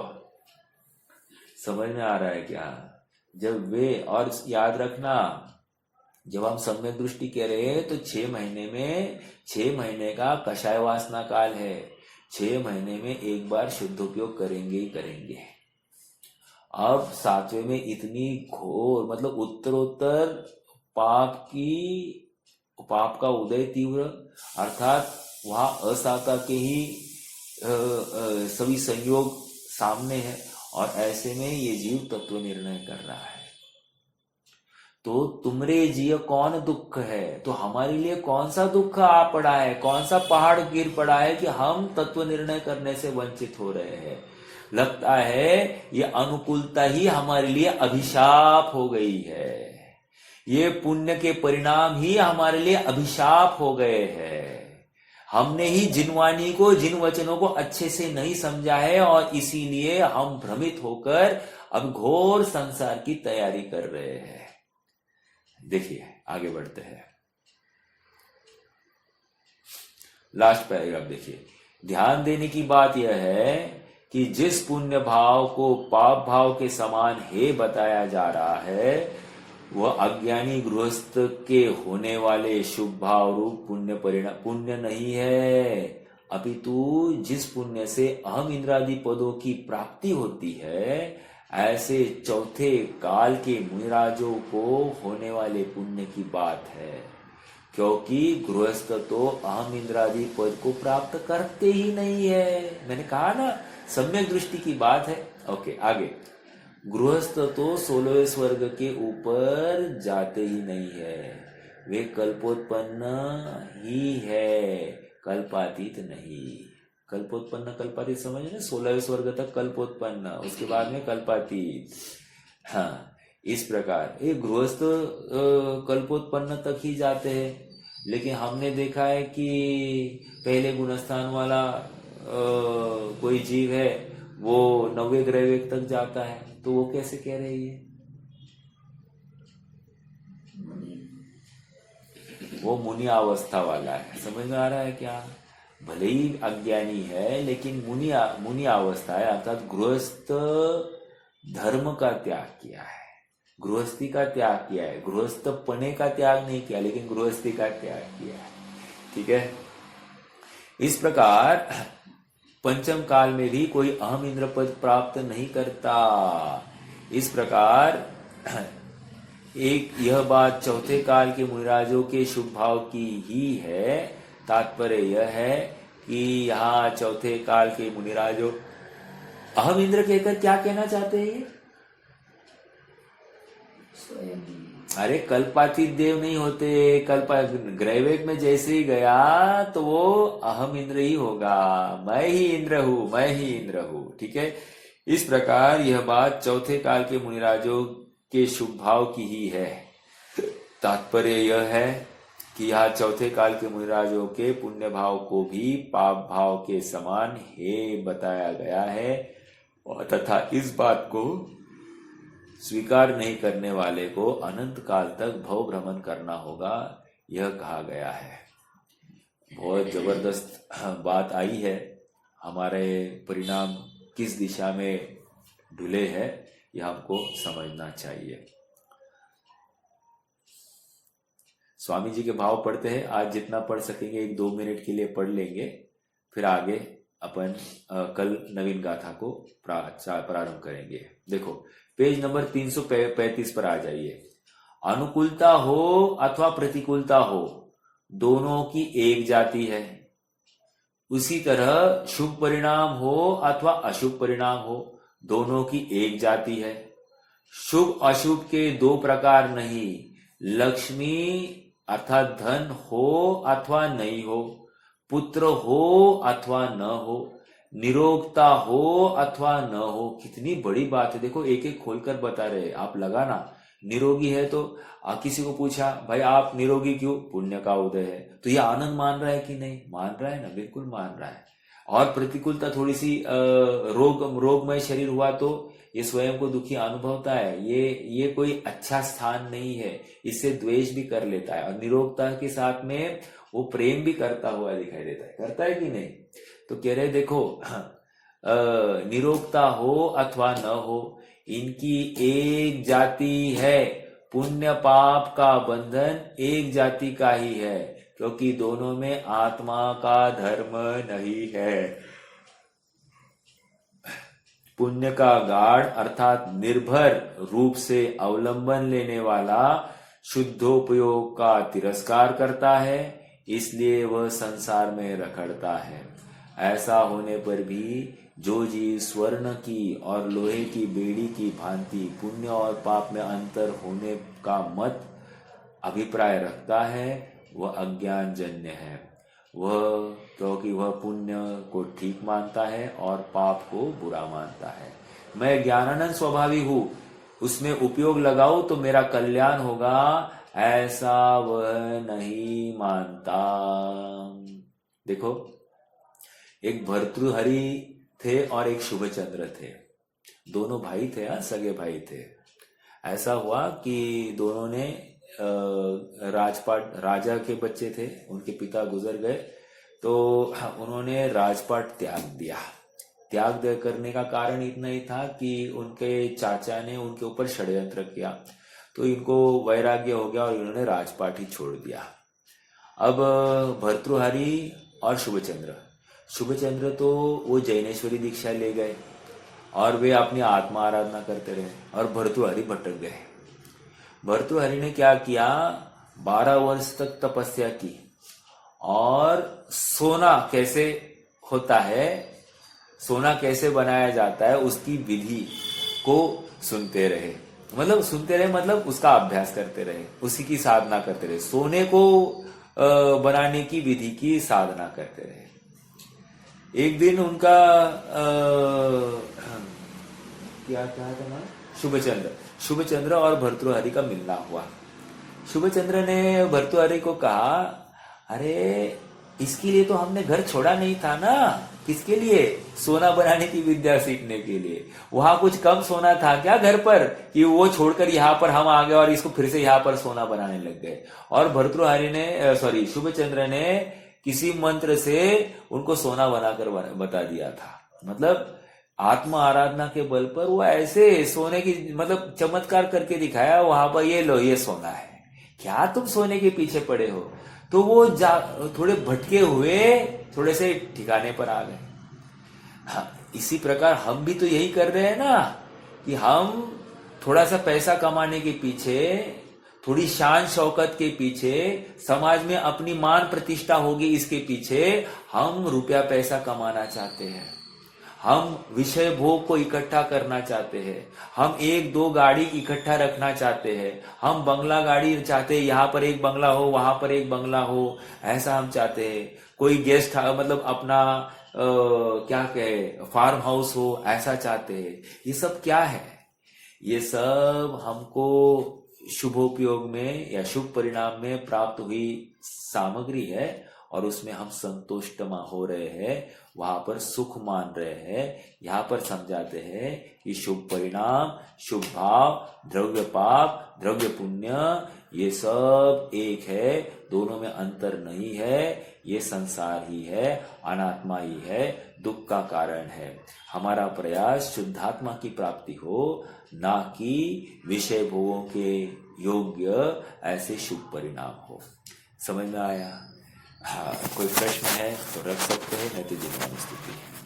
समझ में आ रहा है क्या? जब वे, और याद रखना, जब हम सम्यक दृष्टि कह रहे हैं तो 6 महीने का कषाय वासना काल है। 6 महीने में एक बार शुद्धोपयोग करेंगे ही करेंगे। अब सातवें में इतनी घोर उत्तरोत्तर पाप का उदय तीव्र, अर्थात वहां असाका के ही सभी संयोग सामने है, और ऐसे में ये जीव तत्व निर्णय कर रहा है। तो तुमरे जिय कौन दुख है, तो हमारे लिए कौन सा दुख आ पड़ा है, कौन सा पहाड़ गिर पड़ा है कि हम तत्व निर्णय करने से वंचित हो रहे हैं। लगता है ये अनुकूलता ही हमारे लिए अभिशाप हो गई है, ये पुण्य के परिणाम ही हमारे लिए अभिशाप हो गए हैं। हमने ही जिनवाणी को, जिन वचनों को अच्छे से नहीं समझा है, और इसीलिए हम भ्रमित होकर अब घोर संसार की तैयारी कर रहे हैं। देखिए आगे बढ़ते हैं, लास्ट पैराग्राफ देखिए। ध्यान देने की बात यह है कि जिस पुण्य भाव को पाप भाव के समान हे बताया जा रहा है, वह अज्ञानी गृहस्थ के होने वाले शुभ भाव रूप पुण्य नहीं है, अपितु जिस पुण्य से अहम इंद्रादि पदों की प्राप्ति होती है, ऐसे चौथे काल के मुनिराजों को होने वाले पुण्य की बात है। क्योंकि गृहस्थ तो अहम इंद्रादि पद को प्राप्त करते ही नहीं है। मैंने कहा ना, सम्यक दृष्टि की बात है। ओके, आगे। गृहस्थ तो 16वें स्वर्ग के ऊपर जाते ही नहीं है, वे कल्पोत्पन्न ही है, कल्पातीत नहीं। कल्पोत्पन्न कल्पातीत समझे ना, 16वें स्वर्ग तक कल्पोत्पन्न, उसके बाद में कल्पातीत। हाँ, इस प्रकार ये गृहस्थ कल्पोत्पन्न तक ही जाते हैं, लेकिन हमने देखा है कि पहले गुणस्थान वाला कोई जीव है, वो 9वें ग्रहवेग तक जाता है, तो वो कैसे कह रही है? वो मुनि अवस्था वाला है। समझ में आ रहा है क्या? भले ही अज्ञानी है, लेकिन मुनि अवस्था है, अर्थात गृहस्थ धर्म का त्याग किया है, गृहस्थी का त्याग किया है। गृहस्थ पने का त्याग नहीं किया, लेकिन गृहस्थी का त्याग किया है। ठीक है। इस प्रकार पंचम काल में भी कोई अहम इंद्र पद प्राप्त नहीं करता। इस प्रकार एक यह बात चौथे काल के मुनिराजों के शुभ भाव की ही है। तात्पर्य यह है कि यहाँ चौथे काल के मुनिराजों अहम इंद्र कहकर क्या कहना चाहते हैं? अरे कल्पातीत देव नहीं होते, ग्रहवेग में जैसे ही गया तो वो अहम इंद्र ही होगा, मैं ही इंद्र हूं। ठीक है। इस प्रकार यह बात चौथे काल के मुनिराजों के शुभ भाव की ही है। तात्पर्य यह है कि यहाँ चौथे काल के मुनिराजों के पुण्य भाव को भी पाप भाव के समान हे बताया गया है, और तथा इस बात को स्वीकार नहीं करने वाले को अनंत काल तक भव भ्रमण करना होगा, यह कहा गया है। बहुत जबरदस्त बात आई है। हमारे परिणाम किस दिशा में ढुले हैं यह हमको समझना चाहिए। स्वामी जी के भाव पढ़ते हैं। आज जितना पढ़ सकेंगे 1-2 मिनट के लिए पढ़ लेंगे, फिर आगे अपन कल नवीन गाथा को प्रारंभ करेंगे। देखो पेज नंबर 335 पर आ जाइए। अनुकूलता हो अथवा प्रतिकूलता हो, दोनों की एक जाति है। उसी तरह शुभ परिणाम हो अथवा अशुभ परिणाम हो, दोनों की एक जाति है। शुभ अशुभ के दो प्रकार नहीं। लक्ष्मी अर्थात धन हो अथवा नहीं हो, पुत्र हो अथवा न हो, निरोगता हो अथवा न हो। कितनी बड़ी बात है, देखो एक एक खोलकर बता रहे। आप लगाना, निरोगी है तो किसी को पूछा भाई आप निरोगी क्यों, पुण्य का उदय है। तो ये आनंद मान रहा है कि नहीं, मान रहा है ना, बिल्कुल मान रहा है। और प्रतिकूलता थोड़ी सी रोगमय शरीर हुआ तो ये स्वयं को दुखी अनुभवता है। ये कोई अच्छा स्थान नहीं है, इससे द्वेष भी कर लेता है। और निरोगता के साथ में वो प्रेम भी करता हुआ दिखाई देता है, करता है कि नहीं। तो कह रहे देखो निरोगता हो अथवा न हो, इनकी एक जाति है। पुण्य पाप का बंधन एक जाति का ही है, क्योंकि दोनों में आत्मा का धर्म नहीं है। पुण्य का गाढ़ अर्थात निर्भर रूप से अवलंबन लेने वाला शुद्धोपयोग का तिरस्कार करता है, इसलिए वह संसार में रखड़ता है। ऐसा होने पर भी जो जीव स्वर्ण की और लोहे की बेड़ी की भांति पुण्य और पाप में अंतर होने का मत अभिप्राय रखता है, वह अज्ञान जन्य है। वह क्योंकि वह पुण्य को ठीक मानता है और पाप को बुरा मानता है। मैं ज्ञानानंद स्वभावी हूं, उसमें उपयोग लगाऊं तो मेरा कल्याण होगा, ऐसा वह नहीं मानता। देखो एक भर्तृहरि थे और एक शुभचंद्र थे, दोनों भाई थे, सगे भाई थे। ऐसा हुआ कि दोनों ने राजपाट, राजा के बच्चे थे, उनके पिता गुजर गए तो उन्होंने राजपाट त्याग दिया। त्याग करने का कारण इतना ही था कि उनके चाचा ने उनके ऊपर षड्यंत्र किया, तो इनको वैराग्य हो गया और इन्होंने राजपाट ही छोड़ दिया। अब भर्तृहरि और शुभचंद्र तो वो जैनेश्वरी दीक्षा ले गए और वे अपनी आत्मा आराधना करते रहे, और भर्तृहरि भटक गए। भर्तृहरि ने क्या किया, 12 वर्ष तक तपस्या की और सोना कैसे होता है, सोना कैसे बनाया जाता है, उसकी विधि को सुनते रहे। मतलब उसका अभ्यास करते रहे, उसी की साधना करते रहे, सोने को बनाने की विधि की साधना करते रहे। एक दिन उनका क्या था ना, शुभचंद्र और भर्तृहरि का मिलना हुआ। शुभचंद्र ने भर्तृहरि को कहा, अरे इसके लिए तो हमने घर छोड़ा नहीं था ना। किसके लिए, सोना बनाने की विद्या सीखने के लिए। वहां कुछ कम सोना था क्या घर पर कि वो छोड़कर यहाँ पर हम आ गए और इसको फिर से यहाँ पर सोना बनाने लग गए। और भर्तृहरि ने शुभचंद्र ने किसी मंत्र से उनको सोना बनाकर बता दिया था। मतलब आत्मा आराधना के बल पर वो ऐसे सोने की चमत्कार करके दिखाया, वहां पर ये लो ये सोना है, क्या तुम सोने के पीछे पड़े हो। तो वो थोड़े भटके हुए थोड़े से ठिकाने पर आ गए। हाँ, इसी प्रकार हम भी तो यही कर रहे हैं ना कि हम थोड़ा सा पैसा कमाने के पीछे, थोड़ी शान शौकत के पीछे, समाज में अपनी मान प्रतिष्ठा होगी इसके पीछे हम रुपया पैसा कमाना चाहते हैं। हम विषय भोग को इकट्ठा करना चाहते हैं, हम 1-2 गाड़ी इकट्ठा रखना चाहते हैं, हम बंगला गाड़ी चाहते हैं, यहाँ पर एक बंगला हो वहां पर एक बंगला हो, ऐसा हम चाहते हैं। कोई गेस्ट अपना क्या कहे फार्म हाउस हो, ऐसा चाहते हैं। ये सब क्या है, ये सब हमको शुभोपयोग में या शुभ परिणाम में प्राप्त हुई सामग्री है, और उसमें हम संतुष्ट हो रहे हैं, वहां पर सुख मान रहे हैं। यहाँ पर समझाते हैं कि शुभ परिणाम, शुभ भाव, द्रव्य पाप, द्रव्य पुण्य, ये सब एक है, दोनों में अंतर नहीं है। ये संसार ही है, अनात्मा ही है, दुख का कारण है। हमारा प्रयास शुद्धात्मा की प्राप्ति हो, ना कि विषय भोगों के योग्य ऐसे शुभ परिणाम हो। समझ में आया? हाँ, कोई प्रश्न है तो रख सकते हैं, नहीं तो जिम्मा स्तुति है।